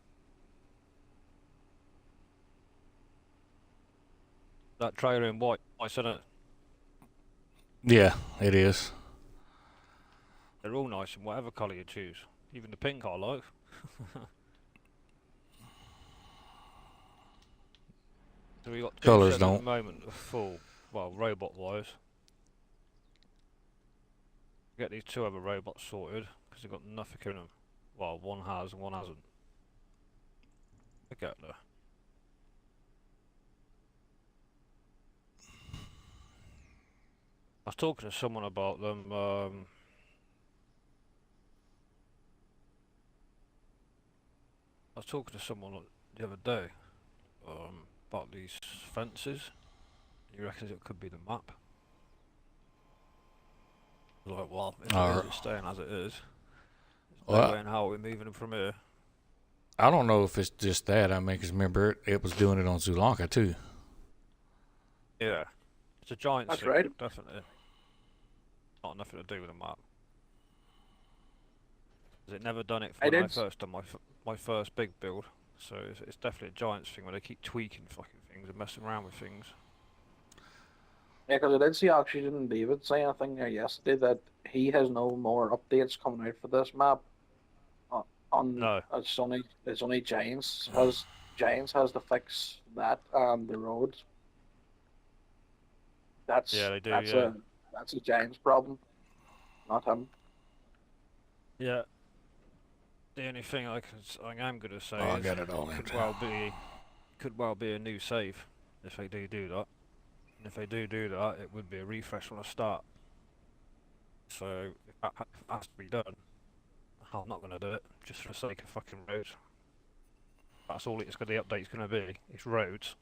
That trailer in white, I said it. Yeah, it is. They're all nice in whatever colour you choose. Even the pink I like. So we got two Colors sets at the don't. moment of full, well, robot-wise. Get these two other robots sorted, because they've got nothing in them. Well, one has and one hasn't. I get there. I was talking to someone about them, I was talking to someone the other day, about these fences. He reckons it could be the map. I was like, well, if it is, Or, it's staying as it is. There's no well, way in how we're moving them from here. I don't know if it's just that. I mean, 'cause remember, it was doing it on Sri Lanka, too. Yeah. It's a giant That's thing, right. definitely. Not nothing to do with the map. 'Cause it never done it I when I did. first done my first big build. So it's definitely a giants thing where they keep tweaking fucking things and messing around with things. Yeah, because I did see Oxygen David say a thing there yesterday that he has no more updates coming out for this map. On No. it's only Giants has to fix that the roads. Yeah, That's they do, that's yeah. a Giants problem, not him. Yeah. The only thing I am gonna say Oh, I is got it all it in. could well be a new save if they do that. And if they do that, it would be a refresh from the start. So if that has to be done, I'm not gonna do it just for the sake of fucking roads. That's all the update's gonna be. It's roads,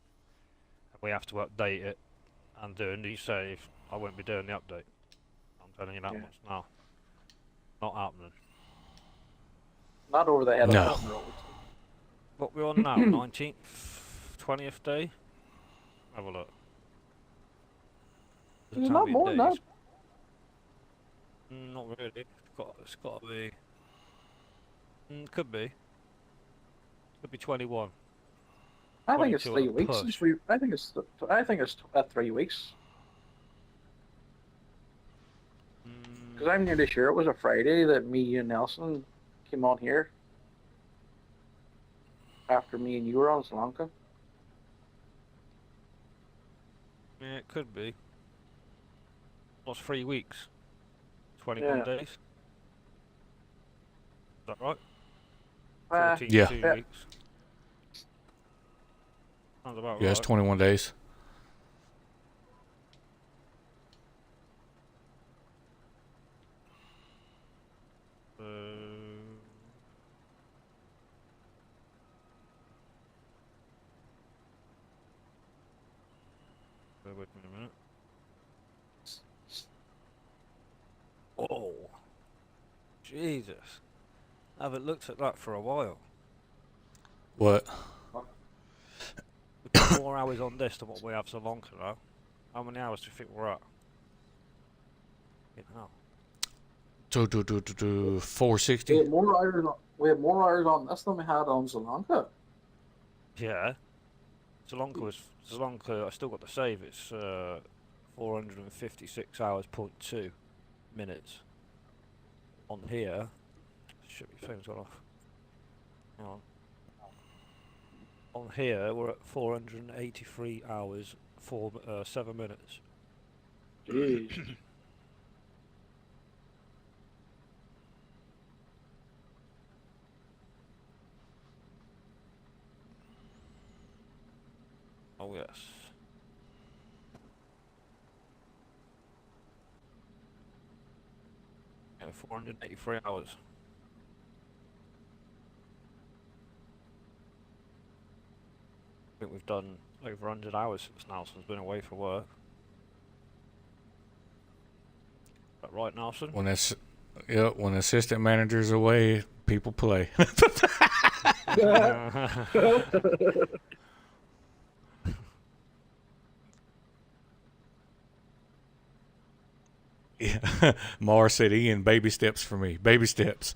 and we have to update it and do a new save. I won't be doing the update. I'm telling you that Yeah. much now. Not happening. Not over the head No. of the roads. What we're on now, 19th, 20th day? Have a look. Doesn't There's tell not me more than that. days. Not really. It's got to be. Could be. Could be 21. I think it's 22 3 at a weeks. push. I think it's 3 weeks. Because I'm nearly sure it was a Friday that me and Nelson came on here after me and you were on Sri Lanka. Yeah, it could be. What's 3 weeks? 21 Yeah. days? Is that right? Uh, 14, Yeah. 2 Yeah. weeks. Sounds about Yeah, it's right. 21 days. Bear with me a minute. Oh, Jesus! I haven't looked at that for a while. What? We've got more hours on this than what we have Sri Lanka now. How many hours do you think we're at? No. 460. we had more hours on this than we had on Sri Lanka. Yeah. Sri Lanka. I still got the save. It's 456 hours, 0.2 minutes. On here, shit, my phone's gone off. Hang on. On here, we're at 483 hours, 7 minutes. Jeez. Oh yes. Yeah, 483 hours. I think we've done over 100 hours since Nelson's been away for work. Is that right, Nelson? When the assistant manager's away, people play. Yeah. Mars said, Ian, baby steps for me. Baby steps.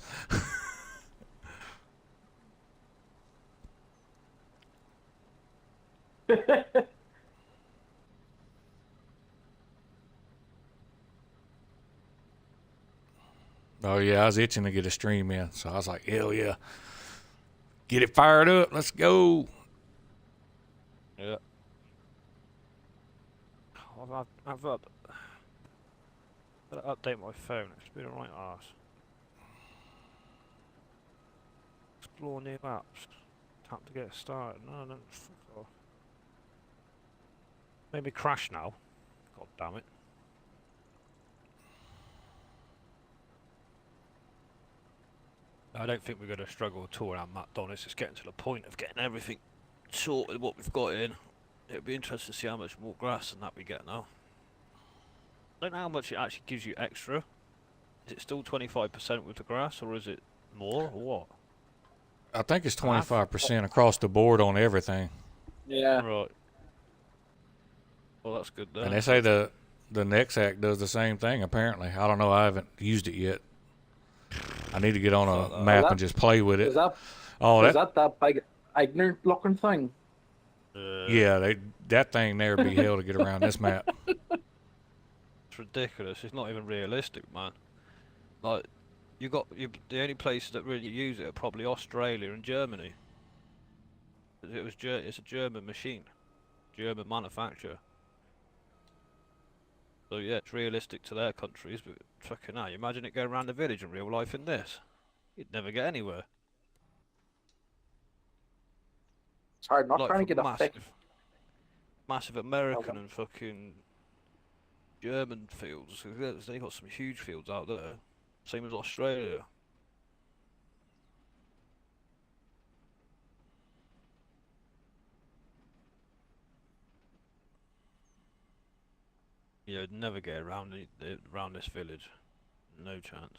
Oh, yeah, I was itching to get a stream in. So I was like, hell yeah. Get it fired up. Let's go. Yeah. I've got to update my phone. It's been a right arse. Explore new apps. Tap to get started. No, fuck off. Made me crash now. God damn it. I don't think we're going to struggle at all around Macdon. It's just getting to the point of getting everything sorted, what we've got in. It'll be interesting to see how much more grass than that we get now. I don't know how much it actually gives you extra. Is it still 25% with the grass, or is it more, or what? I think it's 25% across the board on everything. Yeah. Right. Well, that's good then. And they say the Nexac does the same thing, apparently. I don't know. I haven't used it yet. I need to get on a map and just play with it. Is that Oh, that big ignorant looking thing? Yeah, that thing there would be hell to get around this map. It's ridiculous. It's not even realistic, man. Like, the only places that really use it are probably Australia and Germany. It's a German machine, German manufacturer. So yeah, it's realistic to their countries, but fucking hell, you imagine it going around the village in real life in this? You'd never get anywhere. It's hard not Like trying to for get a fix. massive American and fucking German fields. They got some huge fields out there. Same as Australia. Yeah, you'd never get around around this village. No chance.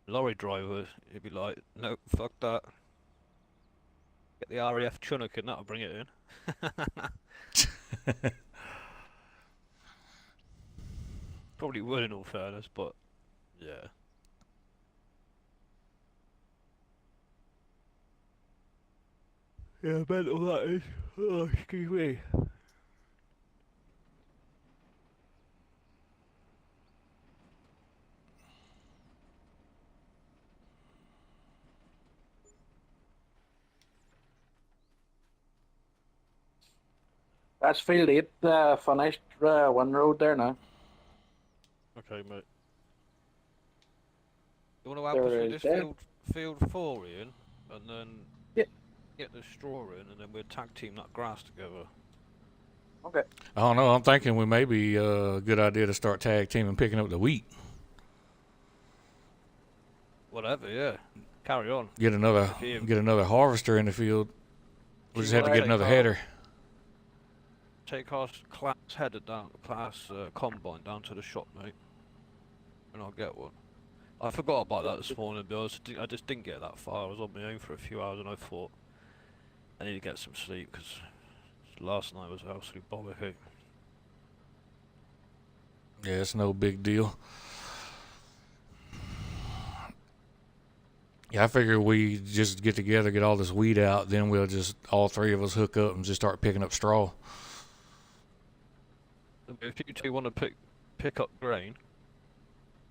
Lorry driver, he'd be like, no, fuck that. Get the RAF Chunuk and that'll bring it in. Probably would in all fairness, but yeah. Yeah, mental that is. Oh, excuse me. That's field 8 finished one road there now. Okay, mate. You want to help us There with is this field 4, Ian, and then get the straw in, and then we'll tag team that grass together. Okay. I don't know. I'm thinking we may be a good idea to start tag teaming picking up the wheat. Whatever, yeah. Carry on. Get another harvester in the field. We just have to get another header. Take our class header down, class combine down to the shop, mate, and I'll get one. I forgot about that this morning, because I just didn't get that far. I was on my own for a few hours, and I thought I need to get some sleep because last night was absolute bollocking. Yeah, it's no big deal. Yeah, I figure we just get together, get all this weed out, then we'll just all three of us hook up and just start picking up straw. If you two want to pick up grain,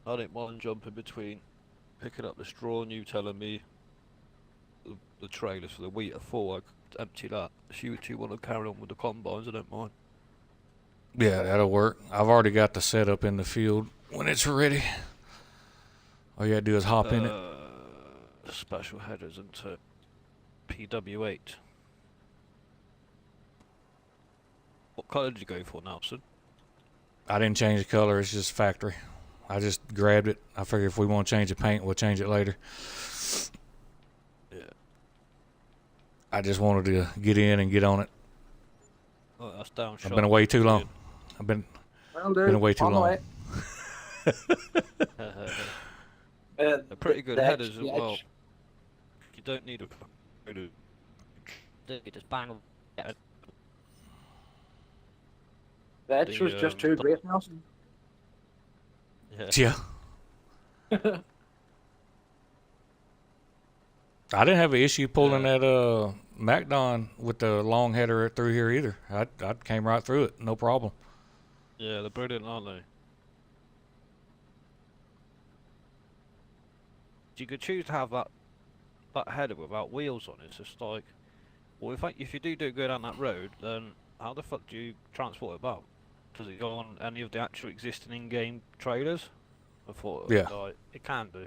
I don't mind jumping between picking up the straw and you telling me the trailers for the wheat are full. I could empty that. If you two want to carry on with the combines, I don't mind. Yeah, that'll work. I've already got the setup in the field when it's ready. All you gotta do is hop in it. Special headers into PW8. What colour did you go for, Nelson? I didn't change the color. It's just factory. I just grabbed it. I figure if we want to change the paint, we'll change it later. Yeah. I just wanted to get in and get on it. Oh, that's down shot. I've been away too long. I've been away too long. They're pretty good headers as well. You don't need a... Just bang them. The edge was just too great, Nelson. Yeah. I didn't have an issue pulling that Macdon with the long header through here either. I came right through it, no problem. Yeah, they're brilliant, aren't they? You could choose to have that header without wheels on it. It's just like Well, if you do go down that road, then how the fuck do you transport it back? Does it go on any of the actual existing in-game trailers? I thought Yeah, like it can do.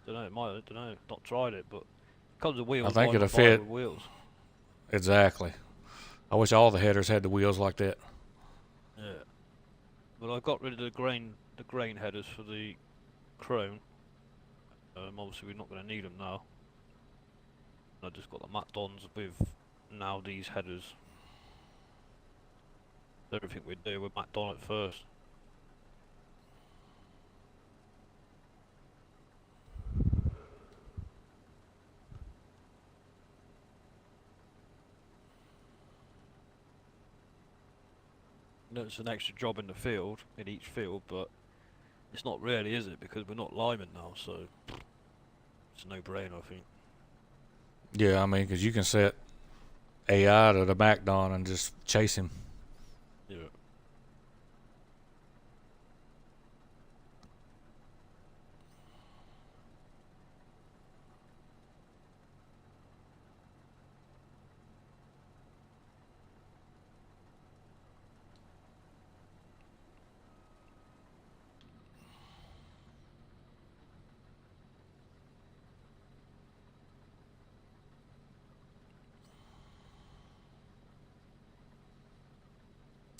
Don't know. It might. Don't know. Not tried it, but comes with I wheels. think Why it'll not buy it fit with wheels? exactly. I wish all the headers had the wheels like that. Yeah. But I got rid of the grain headers for the Chrome. Obviously we're not going to need them now. I just got the Macdons with now these headers. Everything we do with Macdon at first. No, it's an extra job in the field, in each field, but it's not really, is it? Because we're not liming now, so it's a no-brainer, I think. Yeah, I mean, because you can set AI to the Macdon and just chase him. Yeah.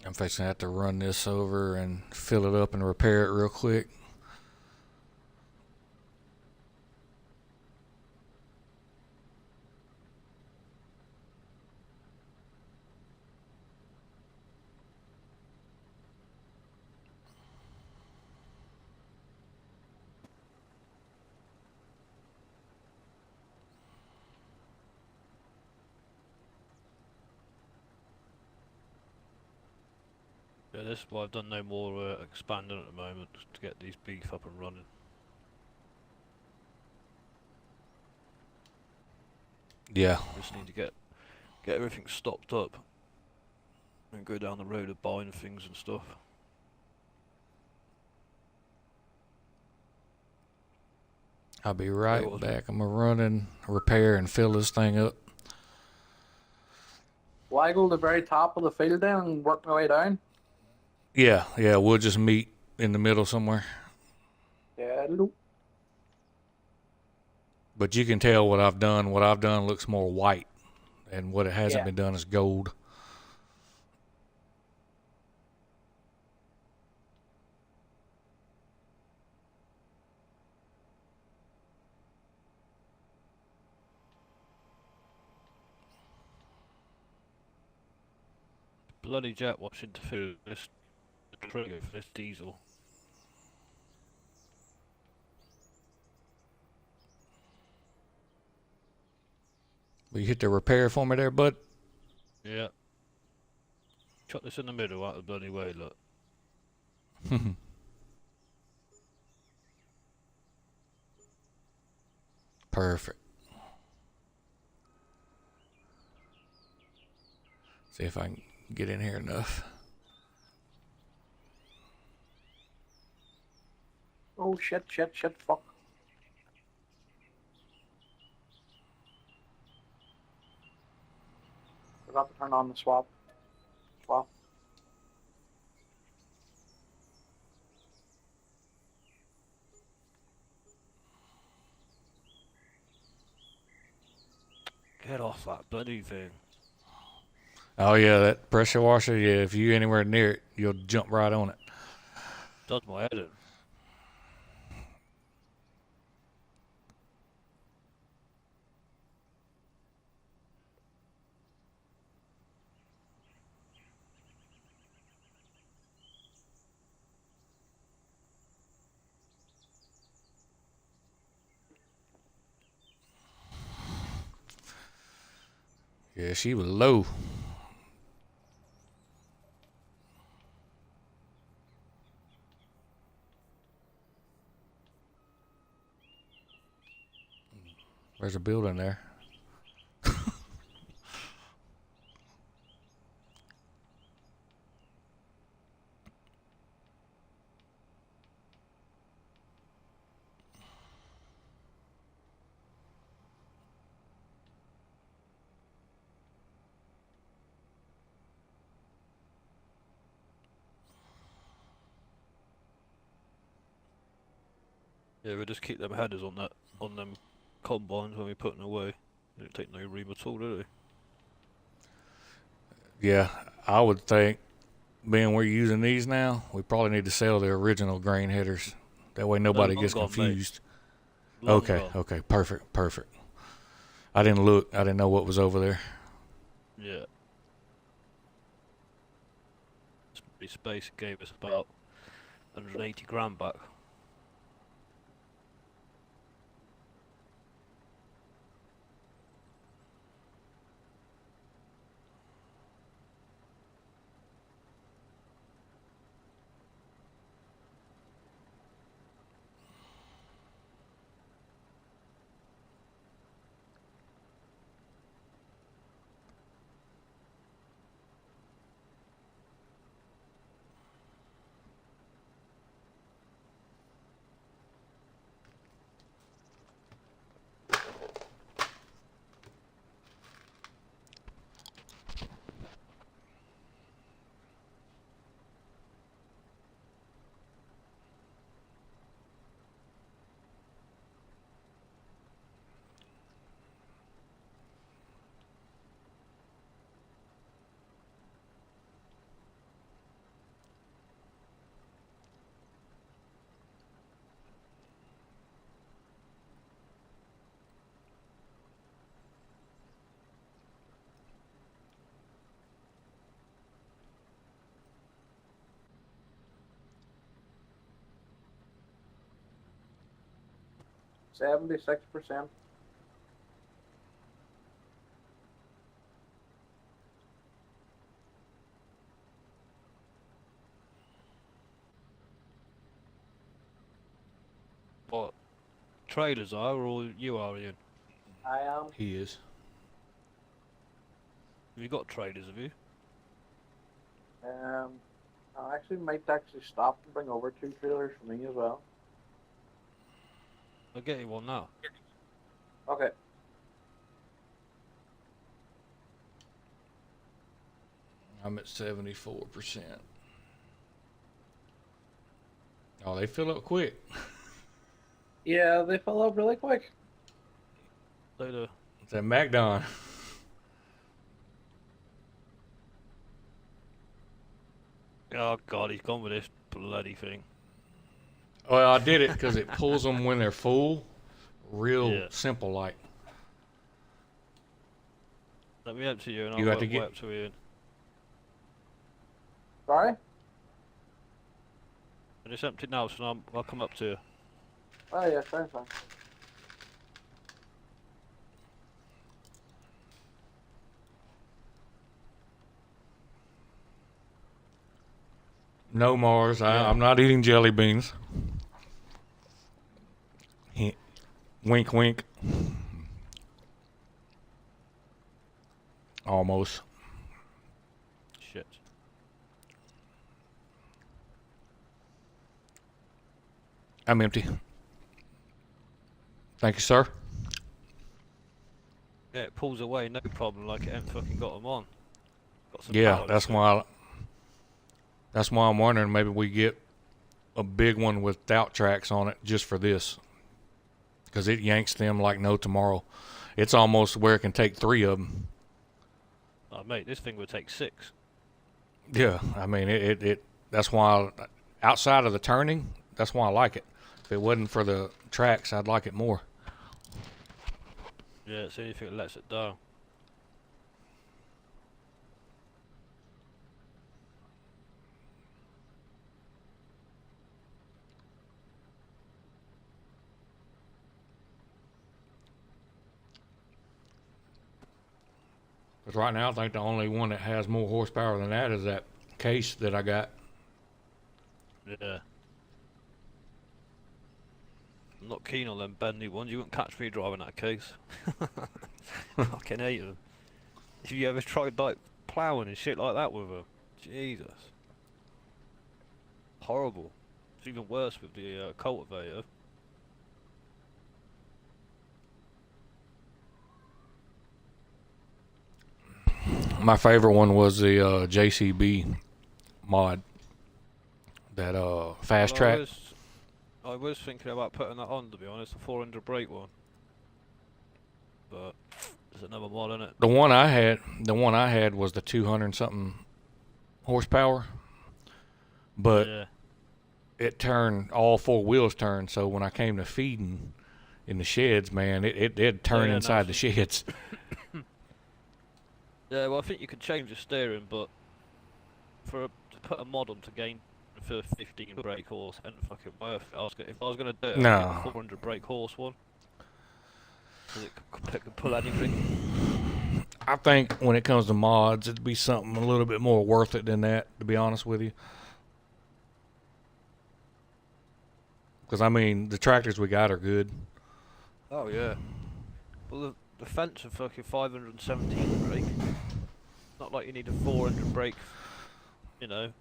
I'm fixing to have to run this over and fill it up and repair it real quick. Yeah, this is why I've done no more expanding at the moment, just to get these beef up and running. Yeah, Just need to get everything stocked up and go down the road of buying things and stuff. I'll be It right was back. I'm going to run and repair and fill this thing up. Will I go to the very top of the field then and work my way down? Yeah, we'll just meet in the middle somewhere. Yeah, But you can tell what I've done. What I've done looks more white, and what it hasn't yeah. been done is gold. bloody jet watching to fill this trigger for this diesel. Will you hit the repair for me there, bud? Yeah. Chuck this in the middle out of the bloody way, look. Perfect. See if I can get in here enough. Oh shit, fuck. Forgot to turn on the swap. Get off that bloody thing. Oh yeah, that pressure washer. Yeah, if you're anywhere near it, you'll jump right on it. Does my head in. Yeah, she was low. There's a building there. Yeah, we just keep them headers on them combines when we put them away. They don't take no room at all, do they? Yeah, I would think, being we're using these now, we probably need to sell the original grain headers. That way They're nobody long gets gone, mate. confused. Long Okay, gone. okay, perfect, perfect. I didn't look. I didn't know what was over there. Yeah. Space gave us about 180 grand back. %76. What trailers are, or you are, Ian? I am. He is. Have you got trailers, have you? I actually might actually stop and bring over 2 trailers for me as well. I'll get you one now. Okay. I'm at 74%. Oh, they fill up quick. Yeah, they fill up really quick. Later. It's at Macdon. Oh god, he's gone with this bloody thing. Well, I did it because it pulls them when they're full. Real Yeah. simple like. Let me empty you and You I'll have to work get- way up to Ian. Sorry? I just emptied now, so I'll come up to you. Oh, yeah, fine. No Mars. Yeah. I'm not eating jelly beans. Wink, wink. Almost. Shit. I'm empty. Thank you, sir. Yeah, it pulls away, no problem, like it ain't fucking got them on. Got some Yeah, power, that's thing. why. That's why I'm wondering maybe we get a big one without tracks on it just for this, because it yanks them like no tomorrow. It's almost where it can take 3 of them. Oh, mate, this thing would take 6. Yeah, I mean it. That's why outside of the turning, that's why I like it. If it wasn't for the tracks, I'd like it more. Yeah, it's anything that lets it down. Because right now, I think the only one that has more horsepower than that is that case that I got. Yeah. I'm not keen on them bendy ones. You wouldn't catch me driving that case. Fucking hate them. Have you ever tried like ploughing and shit like that with them? Jesus. Horrible. It's even worse with the cultivator. My favorite one was the JCB mod. That fast Well, track. I I was thinking about putting that on, to be honest, the 400 brake one. But there's another mod in it. The one I had was the 200 something horsepower, but Yeah. it turned, all four wheels turned. So when I came to feeding in the sheds, man, it turned inside the sheds. Yeah, well, I think you could change the steering, but to put a mod on to gain for 15 brake horse and fucking worth it. If I was gonna do it, No. I'd get the 400 brake horse one. Because it could pull anything. I think when it comes to mods, it'd be something a little bit more worth it than that, to be honest with you. Because, I mean, the tractors we got are good. Oh, yeah. Well, the fence of fucking 517 brake. Not like you need a 400 brake, you know,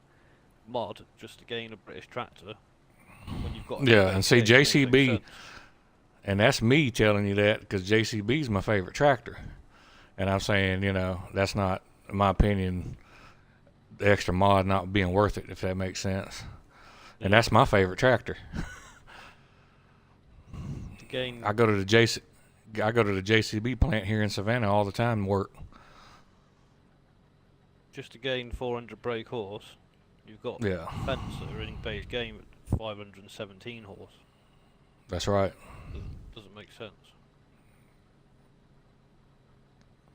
mod just to gain a British tractor. When you've got Yeah, and see, JCB, and that's me telling you that because JCB's my favorite tractor. And I'm saying, you know, that's not, in my opinion, the extra mod not being worth it, if that makes sense. Yeah. And that's my favorite tractor. To gain, I go to the JCB plant here in Savannah all the time and work. just to gain 400 brake horse, you've got Yeah. fence that are in base game at 517 horse. That's right. Doesn't make sense.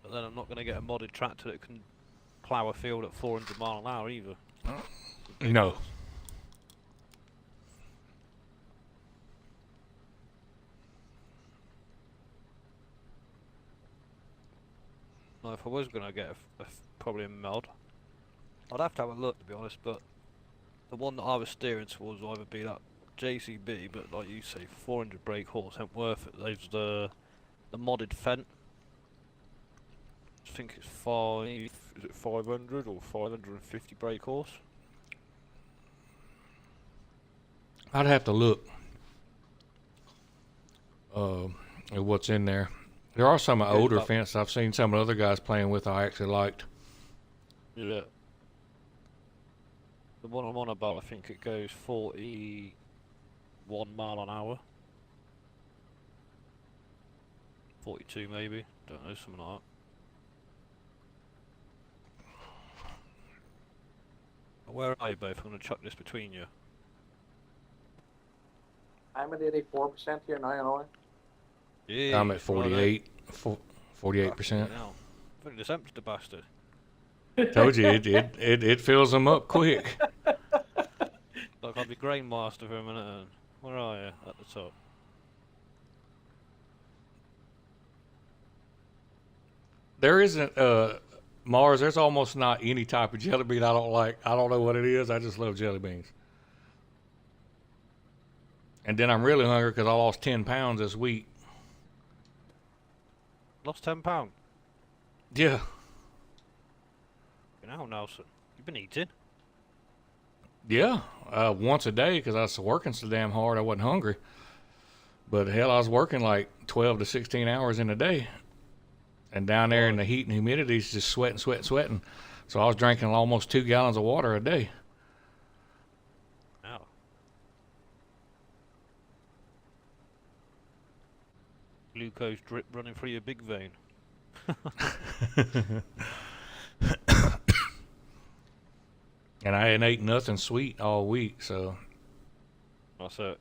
But then I'm not going to get a modded tractor that can plough a field at 400 mile an hour either. No. Now, if I was going to get probably a mod, I'd have to have a look, to be honest, but the one that I was steering towards would either be that JCB, but like you say, 400 brake horse ain't worth it. There's the modded Fendt. I think it's is it 500 or 550 brake horse? I'd have to look at what's in there. There are some older fences I've seen some other guys playing with I actually liked. Yeah. The one I'm on about, I think it goes 41 mile an hour. 42 maybe, don't know, something like that. Where are you both? I'm going to chuck this between you. I'm at 84% here now, anyway. Yeah, I'm at 48, 48%. Now, I think this empty the bastard. Told you, it fills them up quick. Like I'll be grain master for a minute. And where are you? At the top. There isn't, Mars, there's almost not any type of jelly bean I don't like. I don't know what it is. I just love jelly beans. And then I'm really hungry because I lost 10 pounds this week. Lost £10. Yeah. Now, Nelson, you've been eating. Yeah. Once a day because I was working so damn hard I wasn't hungry. But hell, I was working like 12 to 16 hours in a day. And down there in the heat and humidity, it's just sweating. So I was drinking almost 2 gallons of water a day. Ow. Glucose drip running through your big vein. And I hadn't ate nothing sweet all week, so. That's it.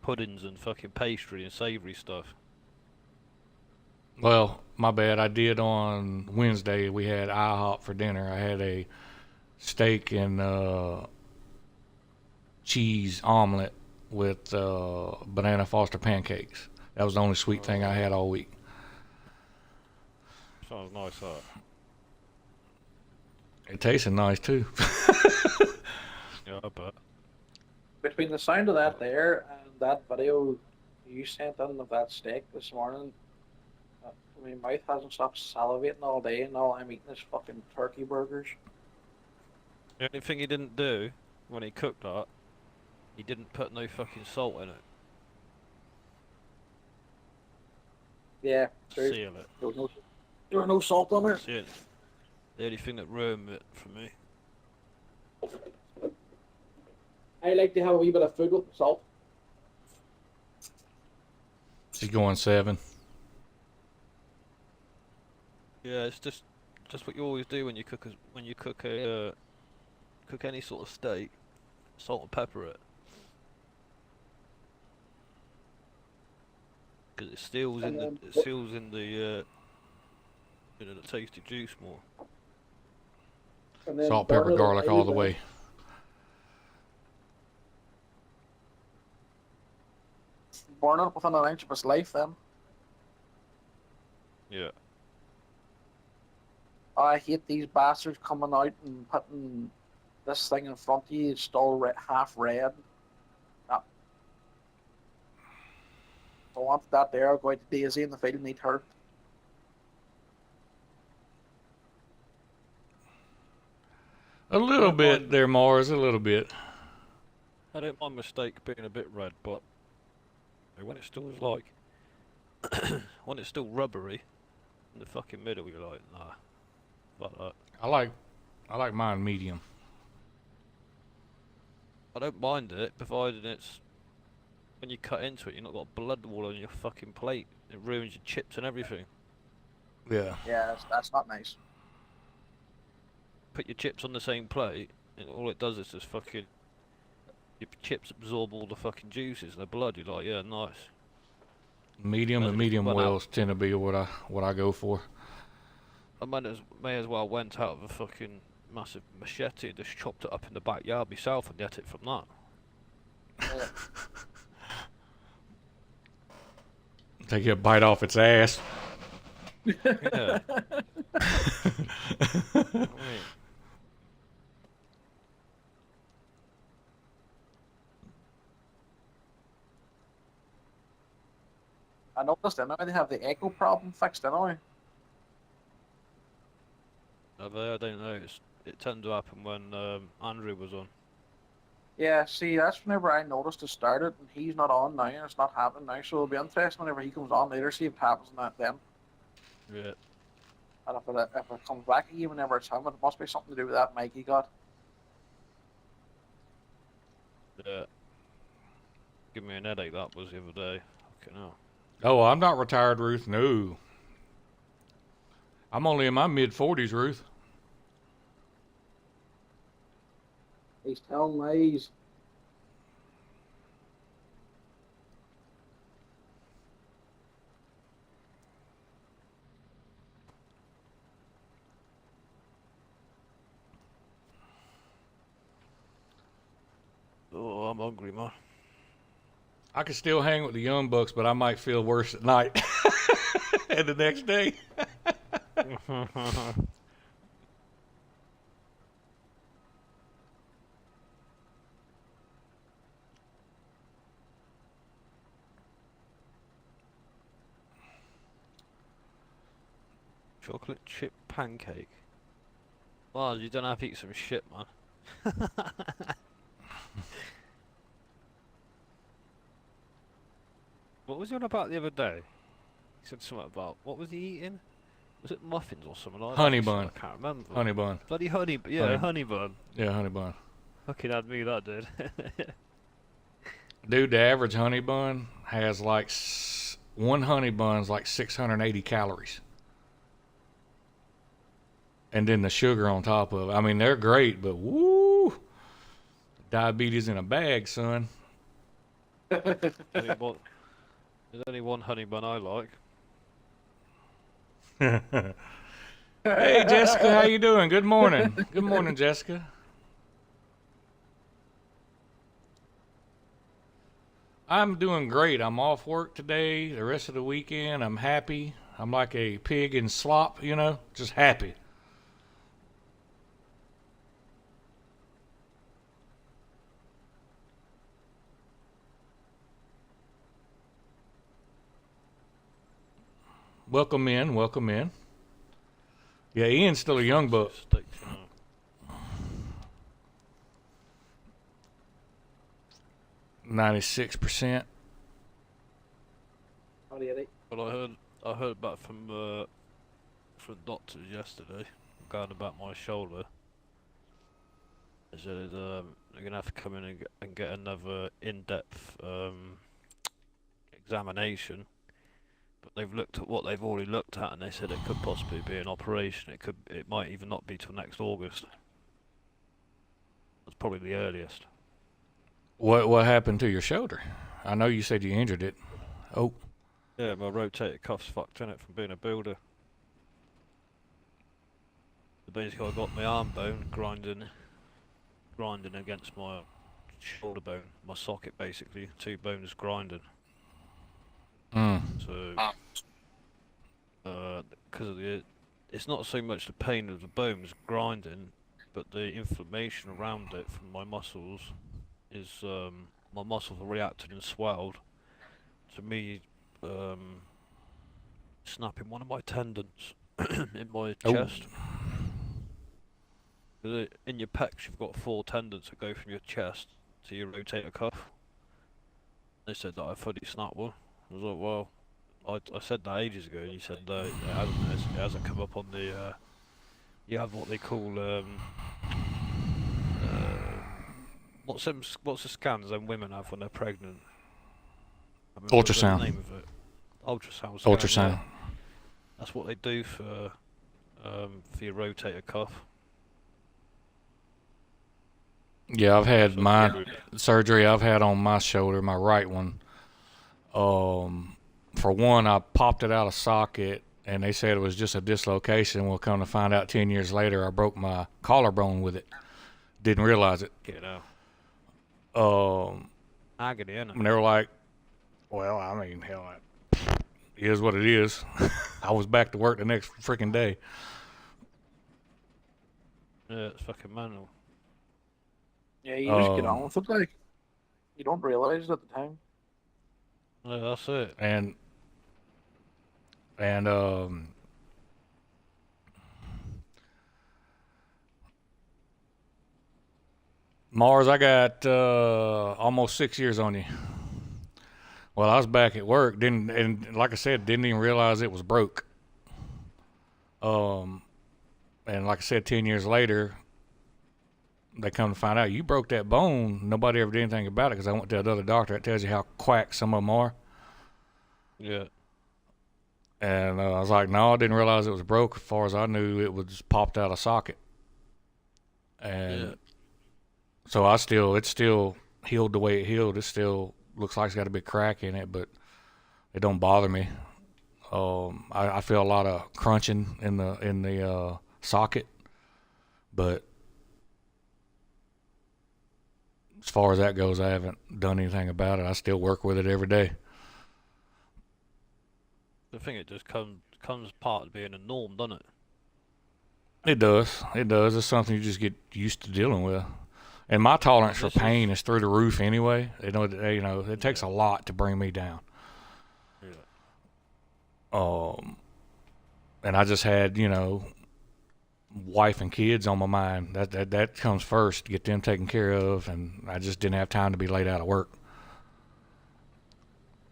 Puddings and fucking pastry and savoury stuff. Well, my bad. I did on Wednesday. We had IHOP for dinner. I had a steak and cheese omelet with banana Foster pancakes. That was the only sweet thing I had all week. Sounds nice, that. It tasted nice too. Yeah, I bet. Between the sound of that there and that video you sent in of that steak this morning, my mouth hasn't stopped salivating all day, and all I'm eating is fucking turkey burgers. The only thing he didn't do when he cooked that, he didn't put no fucking salt in it. Yeah, true. Seal it. There was no salt on it. Seal it. The only thing that ruined it for me. I like to have a wee bit of food with salt. She's going 7. Yeah, it's just what you always do when you cook cook any sort of steak, salt and pepper it, because it seals And in then the tasty juice more. Salt, burn pepper, it garlic all the away. way. Burn it within an inch of its life then. Yeah. I hate these bastards coming out and putting this thing in front of you. It's still half red. No. I want that there. I'll go out to Daisy in the field and eat her. A little don't bit mind- there, Mars. A little bit. I don't mind my steak being a bit red, but when it still is like when it's still rubbery in the fucking middle, you're like, nah, fuck that. I like mine medium. I don't mind it, provided it's when you cut into it, you're not got blood all on your fucking plate. It ruins your chips and everything. Yeah. Yeah, that's not nice. Put your chips on the same plate, and all it does is just fucking your chips absorb all the fucking juices and the blood. You're like, yeah, nice. Medium and medium Went wells tend to be what I go for. I may as well went out with a fucking massive machete and just chopped it up in the backyard myself and get it from that. Yeah. Take a bite off its ass. Yeah. I mean, I noticed anyway they have the echo problem fixed anyway. I don't know. It tended to happen when Andrew was on. Yeah, see, that's whenever I noticed it started, and he's not on now, and it's not happening now. So it'll be interesting whenever he comes on later, see if it happens in that then. Yeah. And if it comes back again whenever it's him, it must be something to do with that mic he got. Yeah. Give me an headache that was the other day. Fucking hell. Oh, I'm not retired, Ruth. No. I'm only in my mid-40s, Ruth. He's telling lies. Oh, I'm hungry, man. I could still hang with the young bucks, but I might feel worse at night and the next day. Chocolate chip pancake. Well, you don't have to eat some shit, man. What was he on about the other day? He said something about, what was he eating? Was it muffins or something like that? Honey He said, bun. I can't remember. Honey bun. Bloody honey, honey bun. Yeah, honey bun. Fucking had me, that did. Dude, the average honey bun has like one honey bun's like 680 calories. And then the sugar on top of it. I mean, they're great, but woo! Diabetes in a bag, son. There's only one honey bun I like. Hey, Jessica, how you doing? Good morning. Good morning, Jessica. I'm doing great. I'm off work today. The rest of the weekend, I'm happy. I'm like a pig in slop, you know, just happy. Welcome in, welcome in. Yeah, Ian's still a young buck. 96%. Well, I heard back from doctors yesterday regarding about my shoulder. They said they're gonna have to come in and get another in-depth examination they've looked at what they've already looked at, and they said it could possibly be an operation. It might even not be till next August. That's probably the earliest. What happened to your shoulder? I know you said you injured it. Oh. Yeah, my rotator cuff's fucked in it from being a builder. So basically, I got my arm bone grinding against my shoulder bone, my socket basically, 2 bones grinding. So, because of it's not so much the pain of the bones grinding, but the inflammation around it from my muscles is, my muscles are reacting and swelled to me, snapping one of my tendons in my chest. In your pecs, you've got 4 tendons that go from your chest to your rotator cuff. They said that I fully snapped one. I was like, well, I said that ages ago, and he said it hasn't come up on the. You have what they call what's the scans them women have when they're pregnant? Ultrasound. The name of it. Ultrasound. Ultrasound. Yeah. That's what they do for your rotator cuff. Yeah, I've had my surgery I've had on my shoulder, my right one. For one, I popped it out of socket, and they said it was just a dislocation. Well, come to find out 10 years later, I broke my collarbone with it. Didn't realize it. Get out. Agony, isn't it? And they were like, well, I mean, hell, it is what it is. I was back to work the next freaking day. Yeah, it's fucking mental. Yeah, you just get on with it, like. You don't realise it at the time. Yeah, that's it. And Mars, I got almost 6 years on you. Well, I was back at work, and like I said, didn't even realize it was broke. And like I said, 10 years later, they come to find out you broke that bone. Nobody ever did anything about it because I went to another doctor. That tells you how quack some of them are. Yeah. And I was like, no, I didn't realize it was broke. As far as I knew, it was popped out of socket. And so it's still healed the way it healed. It still looks like it's got a big crack in it, but it don't bother me. I feel a lot of crunching in the socket, but as far as that goes, I haven't done anything about it. I still work with it every day. I think it just comes part of being a norm, doesn't it? It does. It does. It's something you just get used to dealing with. And my tolerance for pain is through the roof anyway. It takes a lot to bring me down. Yeah. And I just had, wife and kids on my mind. That comes first, to get them taken care of, and I just didn't have time to be laid out of work.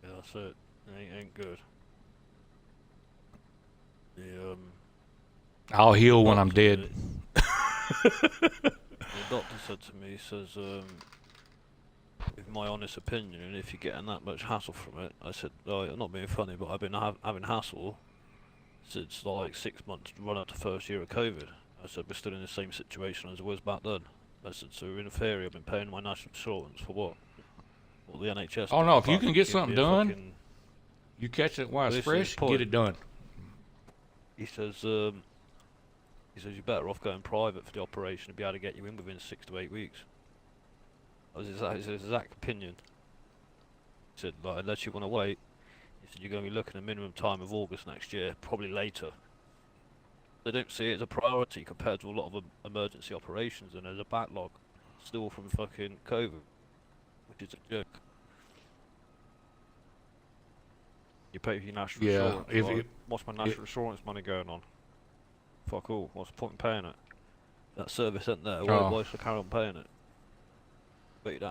Yeah, that's it. It ain't good. I'll heal when I'm dead. The doctor said to me, he says, in my honest opinion, and if you're getting that much hassle from it, I said, oh, I'm not being funny, but I've been having hassle since like 6 months to run up to first year of COVID. I said, we're still in the same situation as I was back then. I said, so in theory, I've been paying my national insurance for what? Well, the NHS. Oh no, if you can get something done, you catch it while it's fresh, get it done. He says, you're better off going private for the operation to be able to get you in within 6 to 8 weeks. That was his exact opinion. He said, like, unless you want to wait, he said, you're going to be looking at a minimum time of August next year, probably later. They don't see it as a priority compared to a lot of emergency operations, and there's a backlog still from fucking COVID, which is a joke. You pay for your national insurance. What's my national insurance money going on? Fuck all. What's the point in paying it? That service isn't there. Why should I carry on paying it?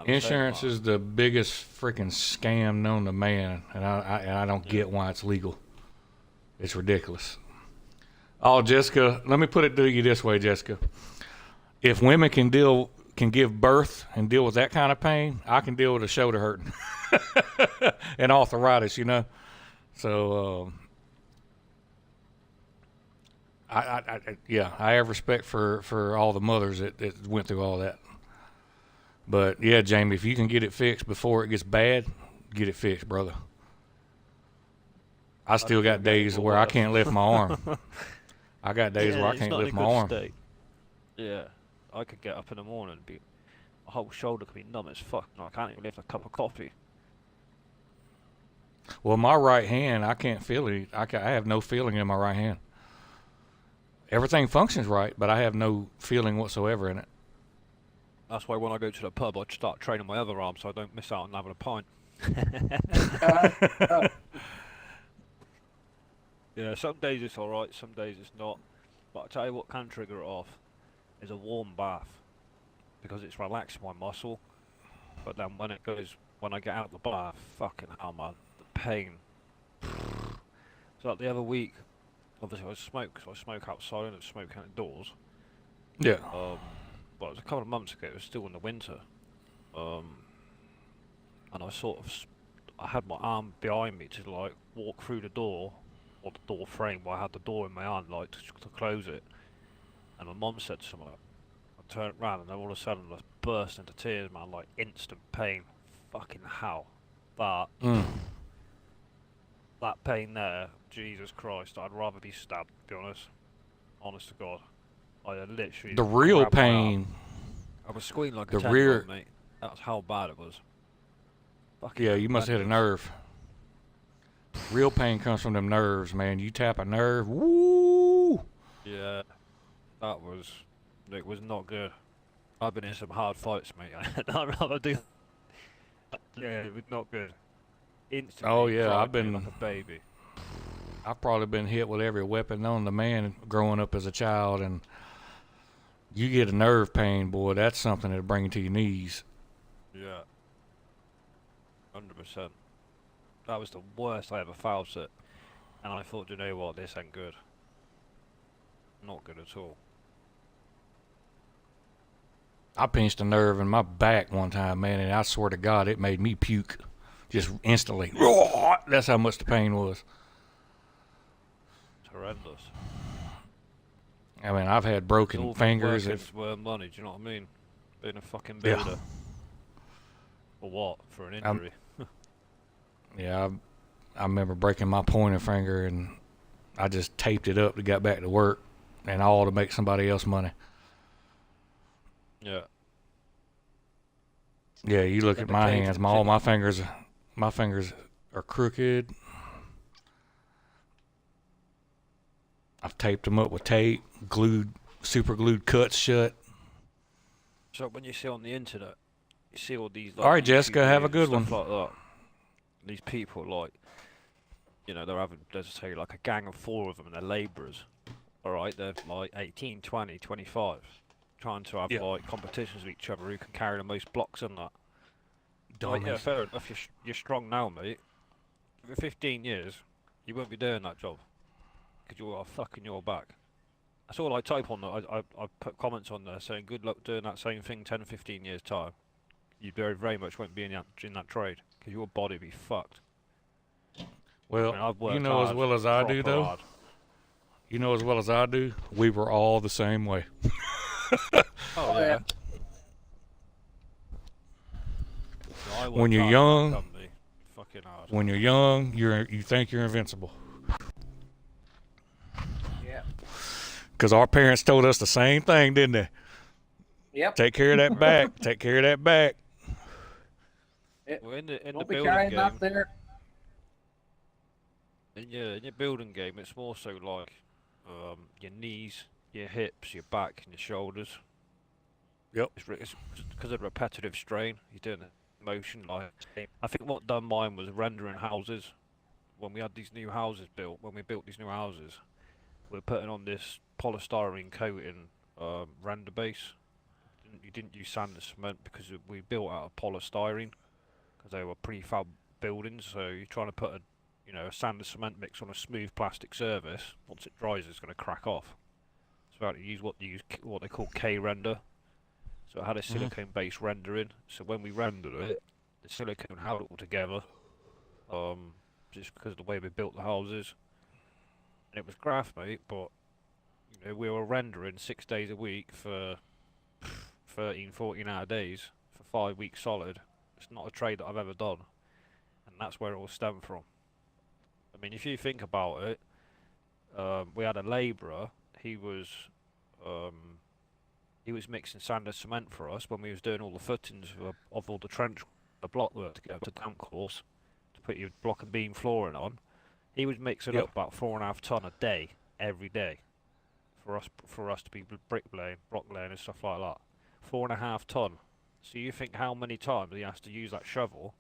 Insurance is the biggest freaking scam known to man, and I don't get why it's legal. It's ridiculous. Oh, Jessica, let me put it to you this way, Jessica. If women can give birth and deal with that kind of pain, I can deal with a shoulder hurting and arthritis, So Yeah, I have respect for all the mothers that went through all that. But yeah, Jamie, if you can get it fixed before it gets bad, get it fixed, brother. I still feel got getting days where I worse. can't lift my arm. I got days where I It's can't not in a lift my good arm. state. Yeah, I could get up in the morning and my whole shoulder could be numb as fuck. No, I can't even lift a cup of coffee. Well, my right hand, I can't feel it. I have no feeling in my right hand. Everything functions right, but I have no feeling whatsoever in it. That's why when I go to the pub, I start training my other arm so I don't miss out on having a pint. Yeah, some days it's alright, some days it's not. But I tell you what can trigger it off is a warm bath because it's relaxing my muscle. But then when I get out of the bath, fucking hell, man, the pain. So like the other week, obviously I smoke, so I smoke outside and I smoke outdoors. Yeah. But it was a couple of months ago. It was still in the winter. And I had my arm behind me to like walk through the door, or the door frame, where I had the door in my hand, like to close it. And my mum said something. I turned around and then all of a sudden I burst into tears, man, like instant pain. Fucking hell. That pain there, Jesus Christ, I'd rather be stabbed, to be honest. Honest to God. I had literally... The real grabbed my arm. pain, I was squealing like a the 10-year-old, rear, mate. That's how bad it was. Fucking yeah, you must have hit a horrendous. nerve. Real pain comes from them nerves, man. You tap a nerve, woo! Yeah, it was not good. I've been in some hard fights, mate. I'd rather do... Yeah, it was not good. Instantly Oh yeah, fried me like a baby. I've probably been hit with every weapon known to man growing up as a child, and you get a nerve pain, boy, that's something that'll bring you to your knees. Yeah. 100%. That was the worst I ever felt it. And I thought, you know what, this ain't good. Not good at all. I pinched a nerve in my back one time, man, and I swear to God, it made me puke just instantly. That's how much the pain was. It's horrendous. I mean, I've had It's broken all fingers. working for money, do you know what I mean? Being a fucking builder. Yeah. For what? For an injury? Yeah, I remember breaking my pointer finger, and I just taped it up to get back to work, and all to make somebody else money. Yeah. Yeah, you look at my Imitation hands, all my fingers are crooked. I've taped them up with tape, super glued cuts shut. So when you see on the internet, you see all these... All right, Jessica, have a good one. Like that. These people, like, you know, there's say like a gang of 4 of them, and they're labourers. Alright, they're like 18, 20, 25. Trying to have like competitions with each other who can carry the most blocks and that. Like, yeah, fair enough. You're strong now, mate. For 15 years, you won't be doing that job because you are fucking your back. That's all I type on there. I put comments on there saying good luck doing that same thing 10, 15 years time. You very, very much won't be in that trade because your body be fucked. Well, I mean, you know as well as I do, though. Hard. You know as well as I do, we were all the same way. Oh yeah. No, When you're young, fucking hard. when you're young, you think you're invincible. Yeah. Because our parents told us the same thing, didn't they? Yep. Take care of that back. Take care of that back. Well, in the Don't be building carrying game, that there. in your building game, it's more so like your knees, your hips, your back, and your shoulders. Yep. It's because of repetitive strain. You're doing the motion. Like I think what done mine was rendering houses. When we had these new houses built, when we built these new houses, we were putting on this polystyrene coating render base. You didn't use sand and cement because we built out of polystyrene because they were prefab buildings. So you're trying to put a sand and cement mix on a smooth plastic surface. Once it dries, it's going to crack off. So I had to use what they call K render. So it had a silicone-based rendering. So when we rendered it, the silicone held it all together. Just because of the way we built the houses. And it was graph, mate, but You know, we were rendering 6 days a week for 13, 14-hour days for 5 weeks solid. It's not a trade that I've ever done, and that's where it all stemmed from. I mean, if you think about it, we had a labourer. Um, he was mixing sand and cement for us when we was doing all the footings of all the block work to get up to damp course to put your block and beam flooring on. He was mixing Yep. up about 4.5 ton a day every day for us to be bricklaying, block laying and stuff like that. 4.5 ton. So you think how many times he has to use that shovel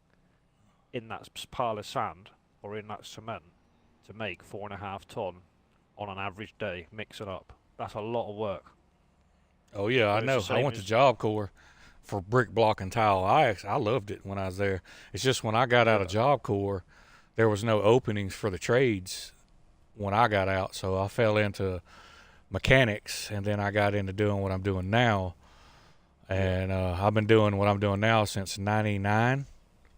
in that pile of sand or in that cement to make 4.5 ton on an average day, mixing up. That's a lot of work. Oh yeah, I But it's know. the I same went to as- Job Corps for brick, block, and tile. I loved it when I was there. It's just when I got out of Yeah. Job Corps, there was no openings for the trades when I got out, so I fell into mechanics, and then I got into doing what I'm doing now. And I've been doing what I'm doing now since 99,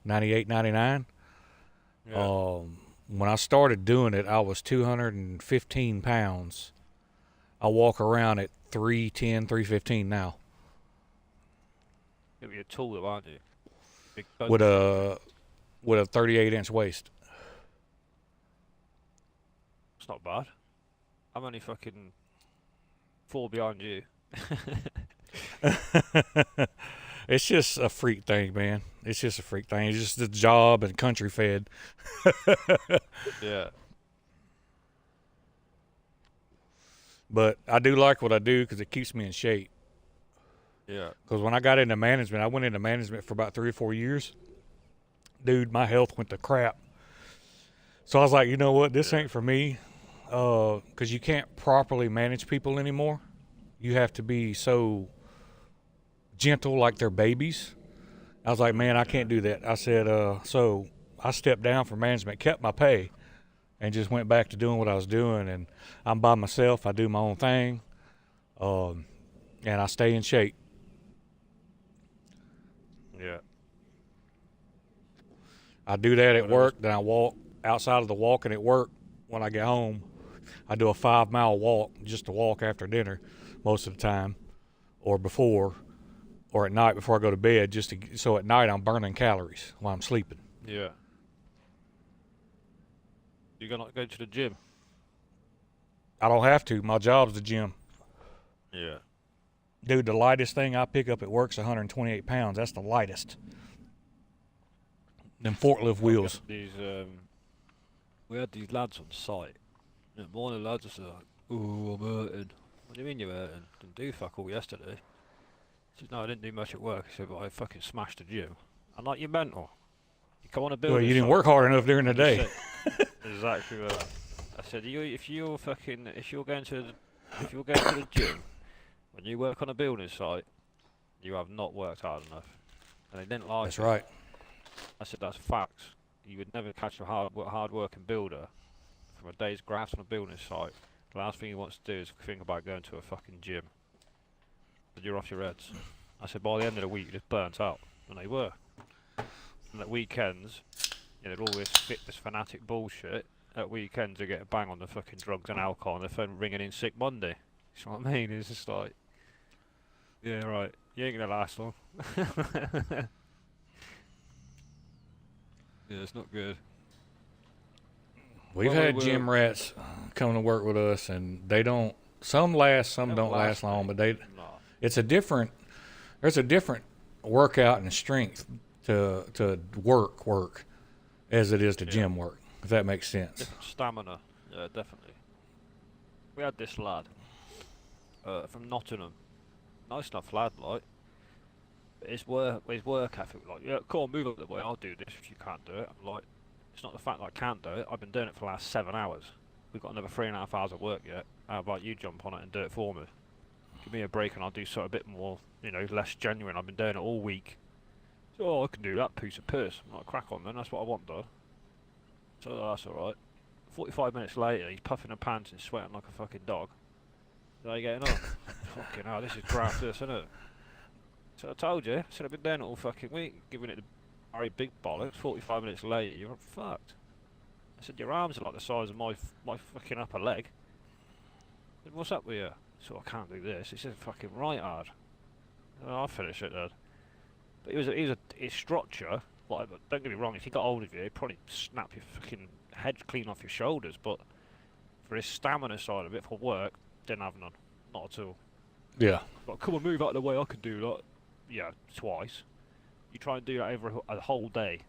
98, 99. Yeah. When I started doing it, I was 215 pounds. I walk around at 310, 315 now You're taller, aren't you? Big with bunch. a 38-inch waist. It's not bad. I'm only fucking 4 behind you. It's just a freak thing, man. It's just a freak thing. It's just the job and country fed. Yeah. But I do like what I do because it keeps me in shape. Yeah. Because when I got into management, I went into management for about 3 or 4 years. Dude, my health went to crap. So I was like, you know what? This Yeah. ain't for me. Because you can't properly manage people anymore. You have to be so gentle like they're babies. I was like, man, I can't do that. I said, so I stepped down from management, kept my pay, and just went back to doing what I was doing. And I'm by myself. I do my own thing. And I stay in shape. Yeah. I do that at Well, there was- work. Then I walk outside of the walking at work. When I get home, I do a 5-mile walk just to walk after dinner most of the time, or before, or at night before I go to bed. So at night I'm burning calories while I'm sleeping. Yeah. You're gonna go to the gym? I don't have to. My job's the gym. Yeah. Dude, the lightest thing I pick up at work's 128 pounds. That's the lightest. Them forklift wheels. We had these lads on site. And one of the lads was like, "Ooh, I'm hurting." What do you mean you're hurting? Didn't do fuck all yesterday. He said, "No, I didn't do much at work." He said, "But I fucking smashed the gym." I'm like, "You're mental. You come on a building Well, you didn't site." work hard enough during the And he day. said- exactly right. I said, if you're going to the gym when you work on a building site, you have not worked hard enough. And they didn't like That's it. right. I said, that's facts. You would never catch a hard working builder from a day's graft on a building site. The last thing he wants to do is think about going to a fucking gym. But you're off your heads. I said, by the end of the week, you're just burnt out. And they were. And at weekends, they'd always fit this fanatic bullshit. At weekends, they get bang on the fucking drugs and alcohol, and their phone ringing in sick Monday. You know what I mean? It's just like, yeah, right. You ain't gonna last long. Yeah, it's not good. We've Well, we had were- gym rats come to work with us, and they don't. Some last, some They don't last long. mate. But Nah. it's a different. There's a different workout and strength to work as it is to Yeah. gym work. If that makes sense. Different stamina. Yeah, definitely. We had this lad from Nottingham. Nice enough lad, like. But his work ethic, like, yeah, come on, move up the way. I'll do this if you can't do it. I'm like, it's not the fact that I can't do it. I've been doing it for the last 7 hours. We've got another 3.5 hours of work yet. How about you jump on it and do it for me? Give me a break and I'll do something a bit more, less genuine. I've been doing it all week. So, I can do that piece of piss. I'm like, crack on then. That's what I want, though. So that's alright. 45 minutes later, he's puffing her pants and sweating like a fucking dog. How you getting on? Fucking hell, this is graft, this, isn't it? So I told you. I said I've been doing it all fucking week, giving it the very big bollocks. 45 minutes later, you're fucked. I said your arms are like the size of my fucking upper leg. What's up with you? So I can't do this. It's just fucking right hard. I'll finish it then. But his structure. Like, don't get me wrong. If he got hold of you, he'd probably snap your fucking head clean off your shoulders. But for his stamina side of it, for work, didn't have none. Not at all. Yeah. Like, come on, move out of the way. I can do that. Yeah, twice. You try and do that over a whole day,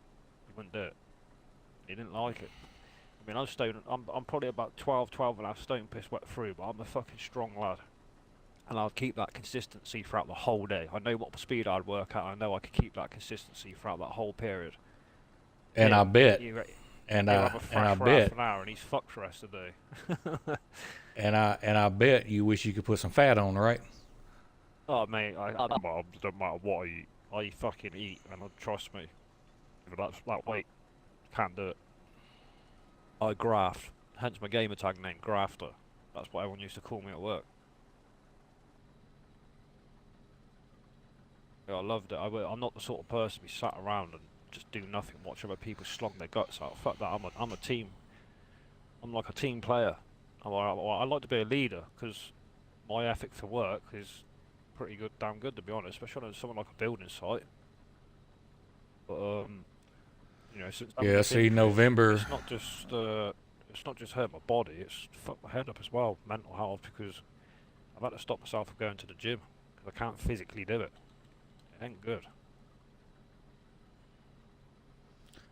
you wouldn't do it. He didn't like it. I mean, I'm probably about 12 and a half stone piss wet through, but I'm a fucking strong lad. And I'll keep that consistency throughout the whole day. I know what speed I'd work at. I know I could keep that consistency throughout that whole period. And Yeah, I bet, you, and he'll I have a and fresh I for bet, half an hour, and he's fucked the rest of the day. and I bet you wish you could put some fat on, right? Oh mate, I don't matter what I fucking eat, and trust me, if that's that weight, can't do it. I graft, hence my gamer tag name, Grafter. That's what everyone used to call me at work. Yeah, I loved it. I'm not the sort of person to be sat around and just do nothing, watch other people slog their guts out. Fuck that. I'm a team. I'm like a team player. I like to be a leader because my ethic for work is pretty good, damn good to be honest, especially on something like a building site. But you know, since Yeah, see, November. it's not just hurt my body, it's fucked my head up as well, mental health, because I've had to stop myself from going to the gym because I can't physically do it. It ain't good.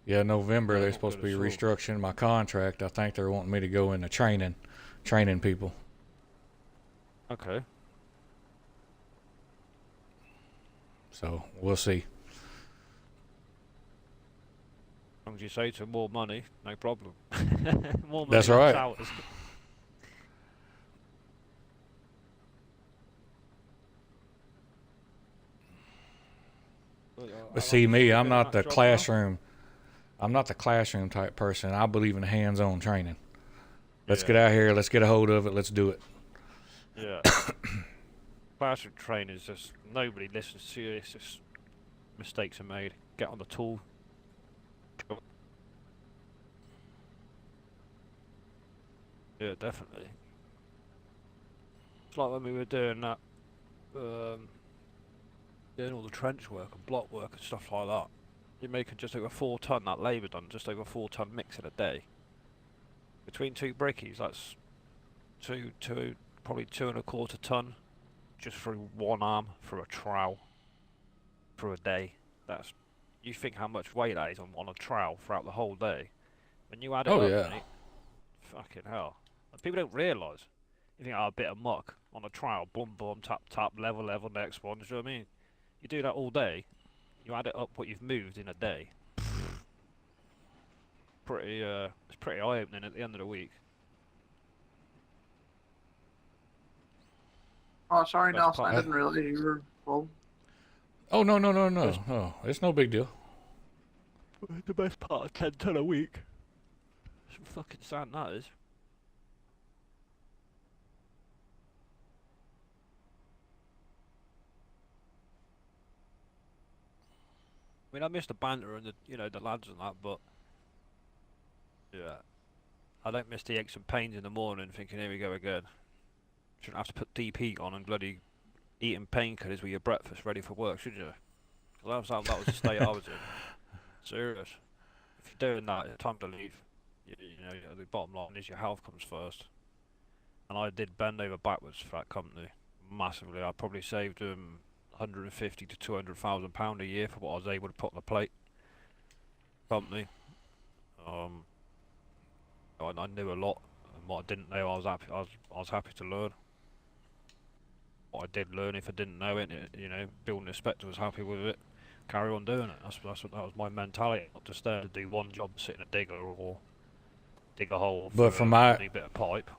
Yeah, November Yeah, they're not supposed to good be at all. restructuring my contract. I think they're wanting me to go into training people. Okay. So we'll see. As long as you say to more money, no problem. More money, That's less right. hours. But see me, I'm not the Job now. classroom. I'm not the classroom type person. I believe in hands-on training. Let's Yeah. get out here. Let's get a hold of it. Let's do it. Yeah. Classroom training is just nobody listens to you. It's just mistakes are made. Get on the tool. Yeah, definitely. It's like when we were doing that, doing all the trench work and block work and stuff like that. You're making just over 4 ton, that labour done, just over 4 ton mix in a day. Between 2 brickies, that's probably 2.25 ton, just through one arm, through a trowel, for a day. You think how much weight that is on a trowel throughout the whole day. When you add it Oh up, yeah. mate, fucking hell. Like, people don't realise. You think, oh, a bit of muck on a trowel, boom, boom, tap, tap, level, level, next one. Do you know what I mean? You do that all day, you add it up what you've moved in a day. It's pretty eye-opening at the end of the week. Oh, sorry, Best Nelson. I part. didn't realize you were full. Oh no. Oh, it's no big deal. The best part of 10 ton a week. Some fucking sand that is. I mean, I miss the banter and the lads and that, but yeah, I don't miss the aches and pains in the morning thinking, here we go again. Shouldn't have to put deep heat on and bloody eating painkillers with your breakfast ready for work, should you? 'Cause that was the state I was in. Serious. If you're doing that, it's time to leave. The bottom line is your health comes first. And I did bend over backwards for that company massively. I probably saved them 150 to 200,000 pound a year for what I was able to put on the plate. Company. I knew a lot, and what I didn't know, I was happy to learn. What I did learn, if I didn't know it, building inspector was happy with it. Carry on doing it. That was my mentality. Not just there to do one job, sit in a digger or dig a hole for But a bit of pipe.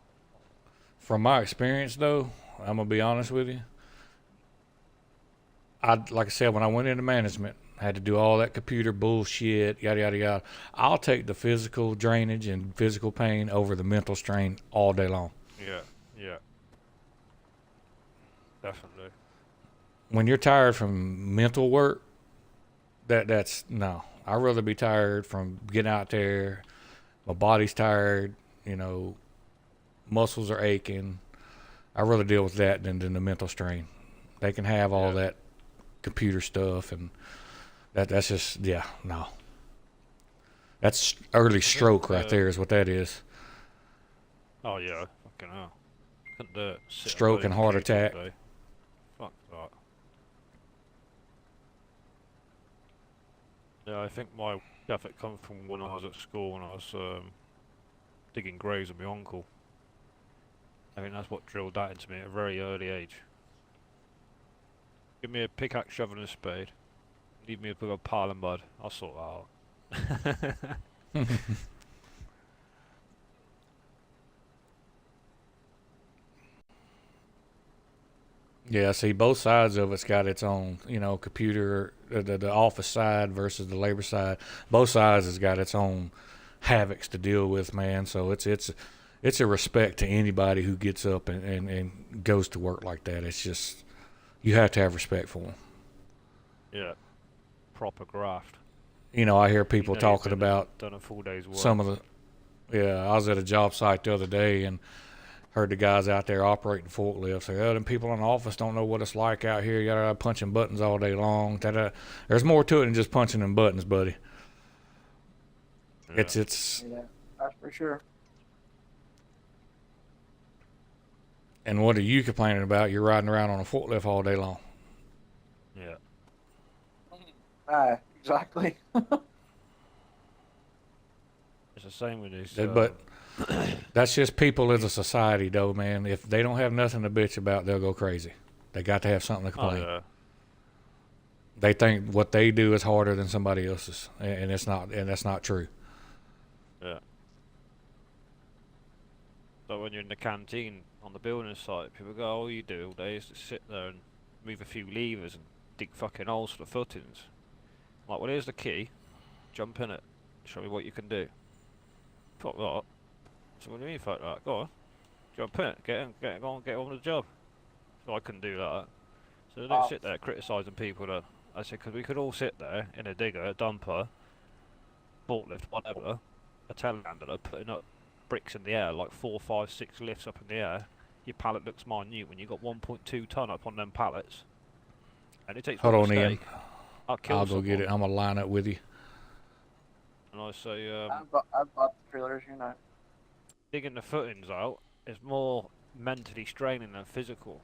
from my experience though, I'm gonna be honest with you. Like I said, when I went into management, I had to do all that computer bullshit, yada yada yada. I'll take the physical drainage and physical pain over the mental strain all day long. Yeah. Definitely. When you're tired from mental work, that's no. I'd rather be tired from getting out there. My body's tired, muscles are aching. I rather deal with that than the mental strain. They can have all that computer stuff, and that's just no. That's early stroke right there is what that is. Oh yeah, fucking hell. Couldn't do it. Sit Stroke and heart attack. Fuck that. Yeah, I think my effort come from when I was at school and I was digging graves with my uncle. I think that's what drilled that into me at a very early age. Give me a pickaxe, shovel and a spade. Leave me with a pile of mud. I'll sort that out. Yeah, see, both sides of it's got its own, computer, the office side versus the labor side. Both sides has got its own havocs to deal with, man. So it's a respect to anybody who gets up and goes to work like that. It's just, you have to have respect for them. Yeah, proper graft. I hear people You know talking you've about done a full day's work. some of the, I was at a job site the other day and heard the guys out there operating forklifts say, "Oh, them people in the office don't know what it's like out here. You gotta punching buttons all day long." There's more to it than just punching them buttons, buddy. Yeah. It's Yeah, that's for sure. And what are you complaining about? You're riding around on a forklift all day long. Yeah. Exactly. It's the same with these. But that's just people as a society, though, man. If they don't have nothing to bitch about, they'll go crazy. They got to have something to complain. Oh, yeah. They think what they do is harder than somebody else's, and it's not, and that's not true. Yeah. So when you're in the canteen on the building site, people go, "All you do all day is to sit there and move a few levers and dig fucking holes for the footings." I'm like, well, here's the key. Jump in it. Show me what you can do. Fuck that. So what do you mean fuck that? Go on. Jump in it. Get on with the job. So I couldn't do that. So they don't sit there criticising people that. I said, because we could all sit there in a digger, a dumper, forklift, whatever, a telehandler, putting up bricks in the air, like 4, 5, 6 lifts up in the air. Your pallet looks minute when you got 1.2 ton up on them pallets. And it takes Hold one on, Ian. mistake. I'll go get it. I'm gonna line up with you. And I say, I've got the trailers, digging the footings out is more mentally straining than physical,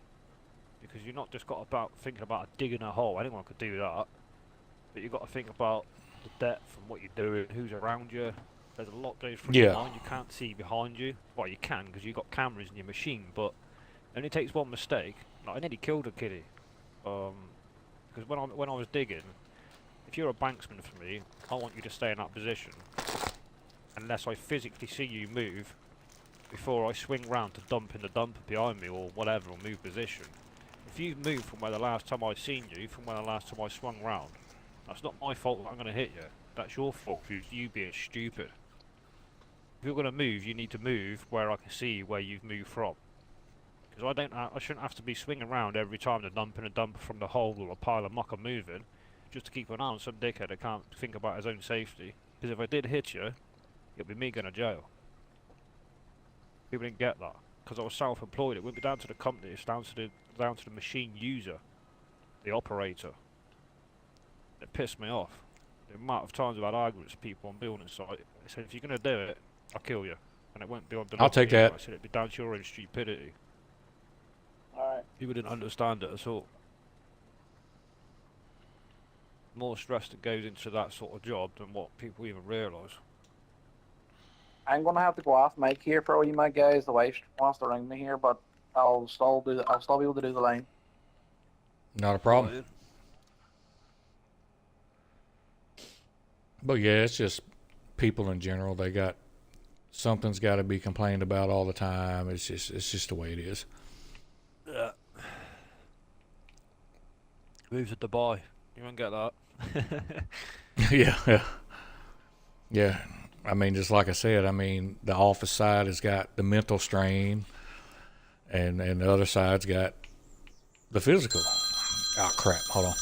because you're not just thinking about digging a hole. Anyone could do that, but you've got to think about the depth and what you're doing, who's around you. There's a lot goes through your mind. You can't see behind you. Well, you can because you've got cameras in your machine, but it only takes one mistake. Like, I nearly killed a kiddie. Because when I was digging, if you're a banksman for me, I want you to stay in that position unless I physically see you move before I swing round to dump in the dumper behind me or whatever, or move position. If you've moved from where the last time I seen you, from where the last time I swung round, that's not my fault that I'm going to hit you. That's your fault for you being stupid. If you're going to move, you need to move where I can see where you've moved from. Because I shouldn't have to be swinging around every time to dump in a dumper from the hole or a pile of muck I'm moving, just to keep an eye on some dickhead that can't think about his own safety. Because if I did hit you, it'd be me going to jail. People didn't get that. Because I was self-employed, it wouldn't be down to the company, it's down to the machine user, the operator. It pissed me off. The amount of times I've had arguments with people on building site, I said, if you're going to do it, I'll kill you. And it won't be on the I'll take that. I said, it'd be down to your own stupidity. Alright. People didn't understand it at all. More stress that goes into that sort of job than what people even realise. I'm gonna have to go off mic here for all you my guys. The wife wants to ring me here, but I'll still be able to do the line. Not a problem. But yeah, it's just people in general. Something's got to be complained about all the time. It's just the way it is. Yeah. Move to Dubai. You won't get that. Yeah. I mean, just like I said, the office side has got the mental strain, and the other side's got the physical. Oh, crap. Hold on.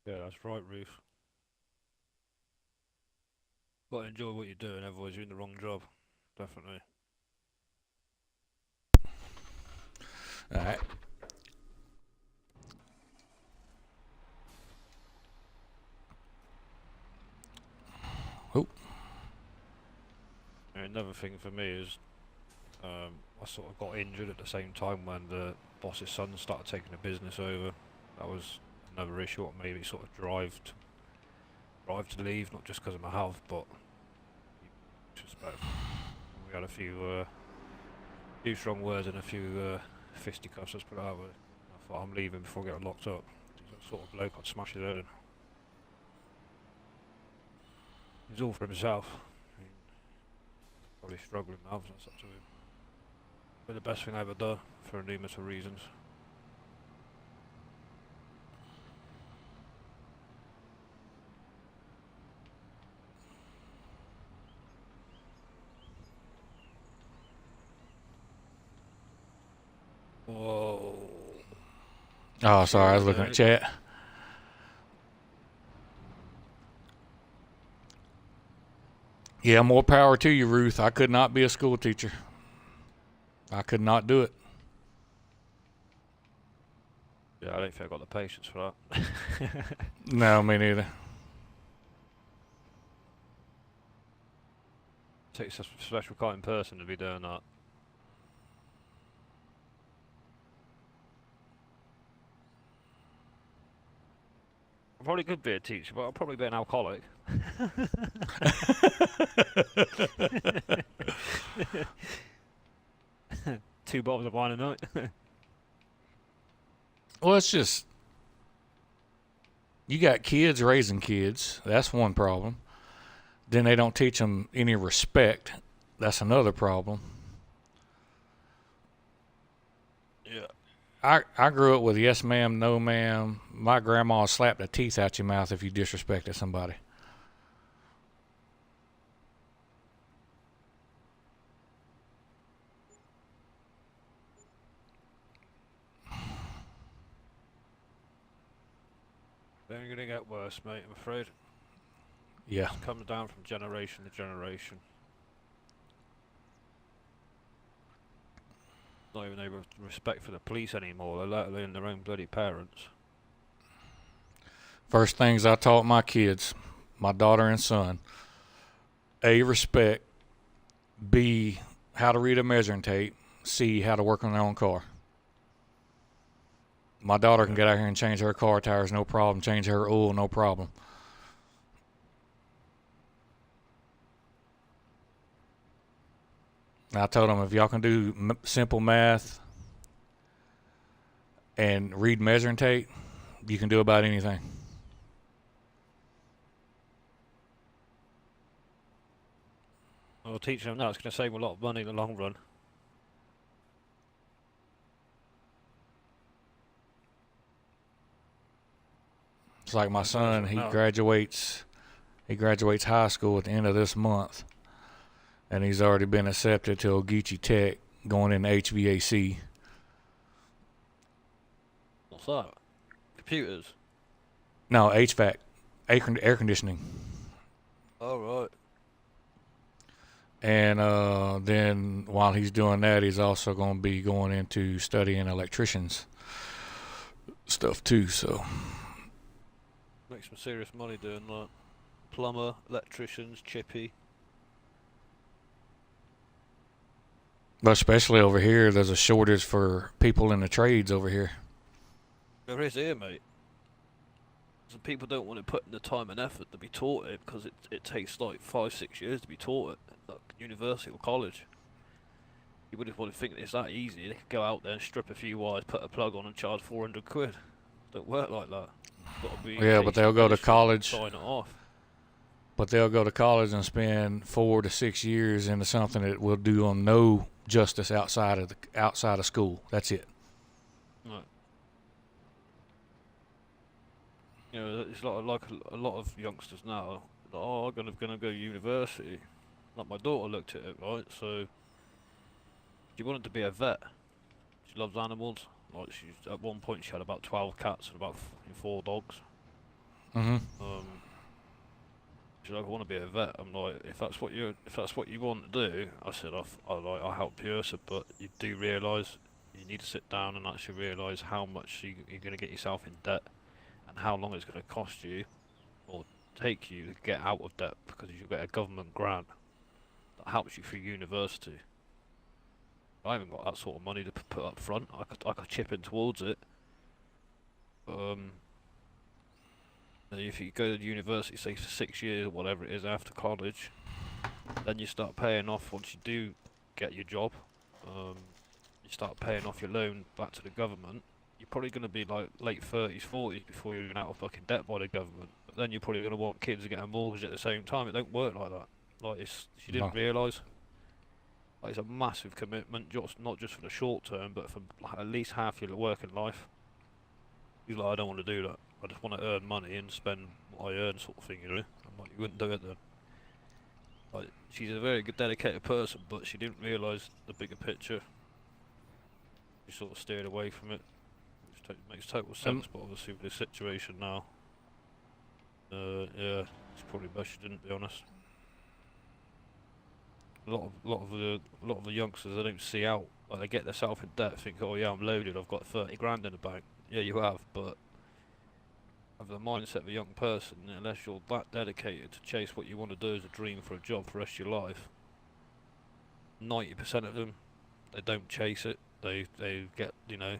Yeah, that's right, Ruth. Gotta enjoy what you're doing, otherwise you're in the wrong job. Definitely. All right. Oh, And another thing for me is, I sort of got injured at the same time when the boss's son started taking the business over. That was another issue what made me sort of drive to leave, not just because of my health, but disrespectful. We had a few strong words and a few fisticuffs, let's put it that way. I thought I'm leaving before I get locked up. He's that sort of bloke I'd smash his head in. He's all for himself. I mean, probably struggling now, so that's up to him. But the best thing I ever done for numerous reasons. Whoa. oh, sorry, I was looking at chat. Yeah, more power to you, Ruth. I could not be a school teacher. I could not do it. Yeah, I don't think I got the patience for that. No, me neither. Takes a special kind of person to be doing that. I probably could be a teacher, but I'll probably be an alcoholic. Two bottles of wine a night. Well, it's just you got kids raising kids. That's one problem. Then they don't teach them any respect. That's another problem. Yeah. I grew up with yes ma'am, no ma'am. My grandma slapped the teeth out your mouth if you disrespected somebody. They're going to get worse, mate, I'm afraid. Yeah. It's coming down from generation to generation. Not even able to respect for the police anymore, let alone their own bloody parents. First things I taught my kids, my daughter and son: A, respect; B, how to read a measuring tape; C, how to work on their own car. My daughter can get out here and change her car tires, no problem. Change her oil, no problem. I told them, if y'all can do simple math and read measuring tape, you can do about anything. I'll teach them now, it's going to save them a lot of money in the long run. It's like my son, he graduates high school at the end of this month, and he's already been accepted to Ogeechee Tech, going into HVAC. What's that? Computers? No, HVAC, air conditioning. Oh, right. And then while he's doing that, he's also going to be going into studying electricians stuff too. So Make some serious money doing that. Plumber, electricians, chippy. but especially over here, there's a shortage for people in the trades over here. There is here, mate. Some people don't want to put in the time and effort to be taught it because it takes like 5-6 years to be taught it at university or college. You wouldn't want to think it's that easy. They could go out there and strip a few wires, put a plug on and charge 400 quid. Don't work like that. Got to be Yeah, but they'll go to college. Sign it off. But they'll go to college and spend 4 to 6 years into something that will do them no justice outside of school. That's it. Right. You know, it's like a lot of youngsters now. Oh, I'm gonna go to university. Like my daughter looked at it, right? So she wanted to be a vet. She loves animals. Like at one point she had about 12 cats and about 4 dogs. Mm-hmm. She's like, I want to be a vet. I'm like, if that's what you want to do, I said, I'll help you. I said, but you do realise you need to sit down and actually realise how much you're going to get yourself in debt and how long it's going to cost you or take you to get out of debt because you get a government grant that helps you through university. I haven't got that sort of money to put up front. I could chip in towards it. If you go to university, say for 6 years or whatever it is after college, then you start paying off once you do get your job. You start paying off your loan back to the government. You're probably going to be like late 30s, 40s before you're out of fucking debt by the government. But then you're probably going to want kids to get a mortgage at the same time. It don't work like that. Like she didn't No. realise. Like it's a massive commitment, not just for the short term, but for like at least half your working life. He's like, I don't want to do that. I just want to earn money and spend what I earn, sort of thing, you know. I'm like, you wouldn't do it then. Like, she's a very good, dedicated person, but she didn't realise the bigger picture. She sort of steered away from it, which makes total sense. But obviously, with the situation now, yeah, it's probably best she didn't. Be honest. A lot of the youngsters, they don't see out. Like, they get themselves in debt, think, oh yeah, I'm loaded. I've got 30 grand in the bank. Yeah, you have, but of the mindset of a young person, unless you're that dedicated to chase what you want to do as a dream for a job for the rest of your life, 90% of them, they don't chase it. They get, you know,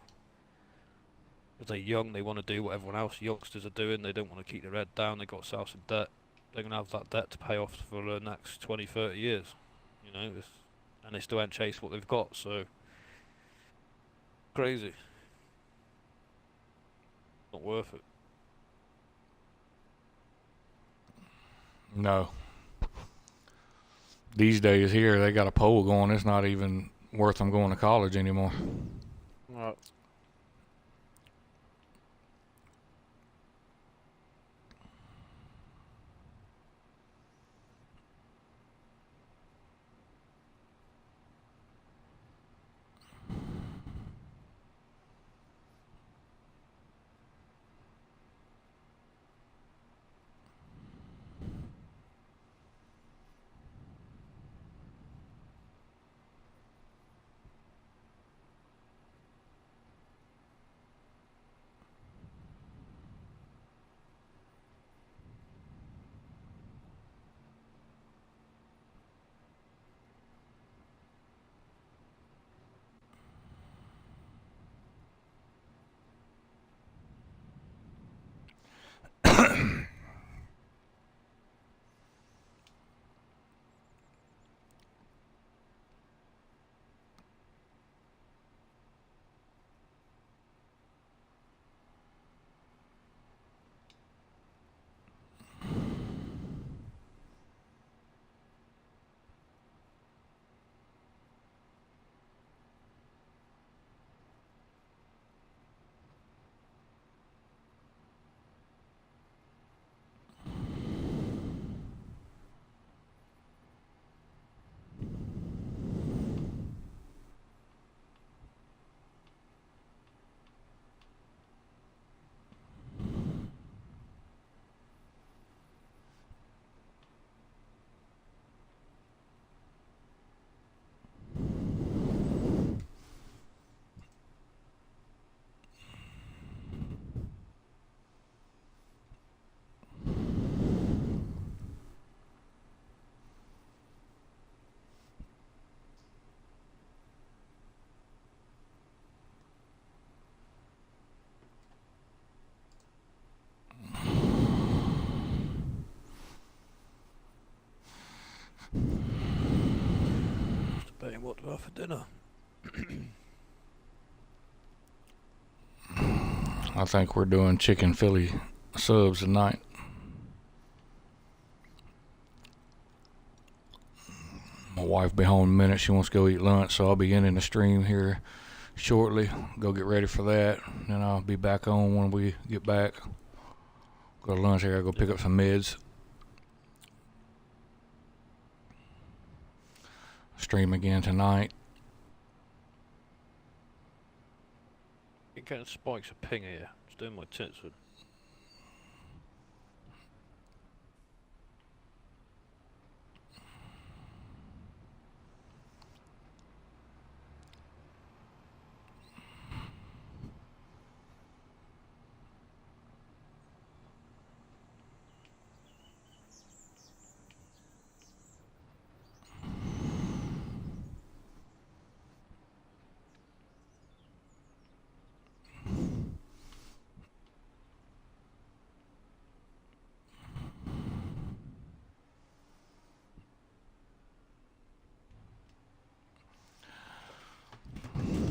if they're young, they want to do what everyone else youngsters are doing. They don't want to keep their head down. They got themselves in debt. They're gonna have that debt to pay off for the next 20, 30 years. You know, and they still haven't chased what they've got. So crazy. Not worth it. No. These days here, they got a poll going. It's not even worth them going to college anymore. Right. Debating what to have for dinner. I think we're doing chicken Philly subs tonight. My wife be home in a minute. She wants to go eat lunch, so I'll be in the stream here shortly. Go get ready for that. Then I'll be back on when we get back. Go to lunch here. Go pick up some meds. Stream again tonight. You're getting spikes of ping here. It's doing my tits in.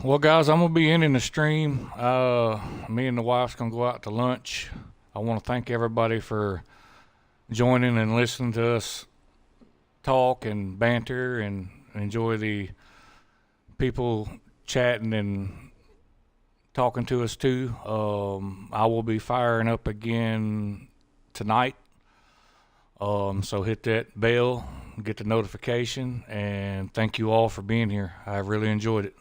Well, guys, I'm gonna be ending the stream. Me and the wife's gonna go out to lunch. I want to thank everybody for joining and listening to us talk and banter and enjoy the people chatting and talking to us too. I will be firing up again tonight. So hit that bell, get the notification, and thank you all for being here. I really enjoyed it.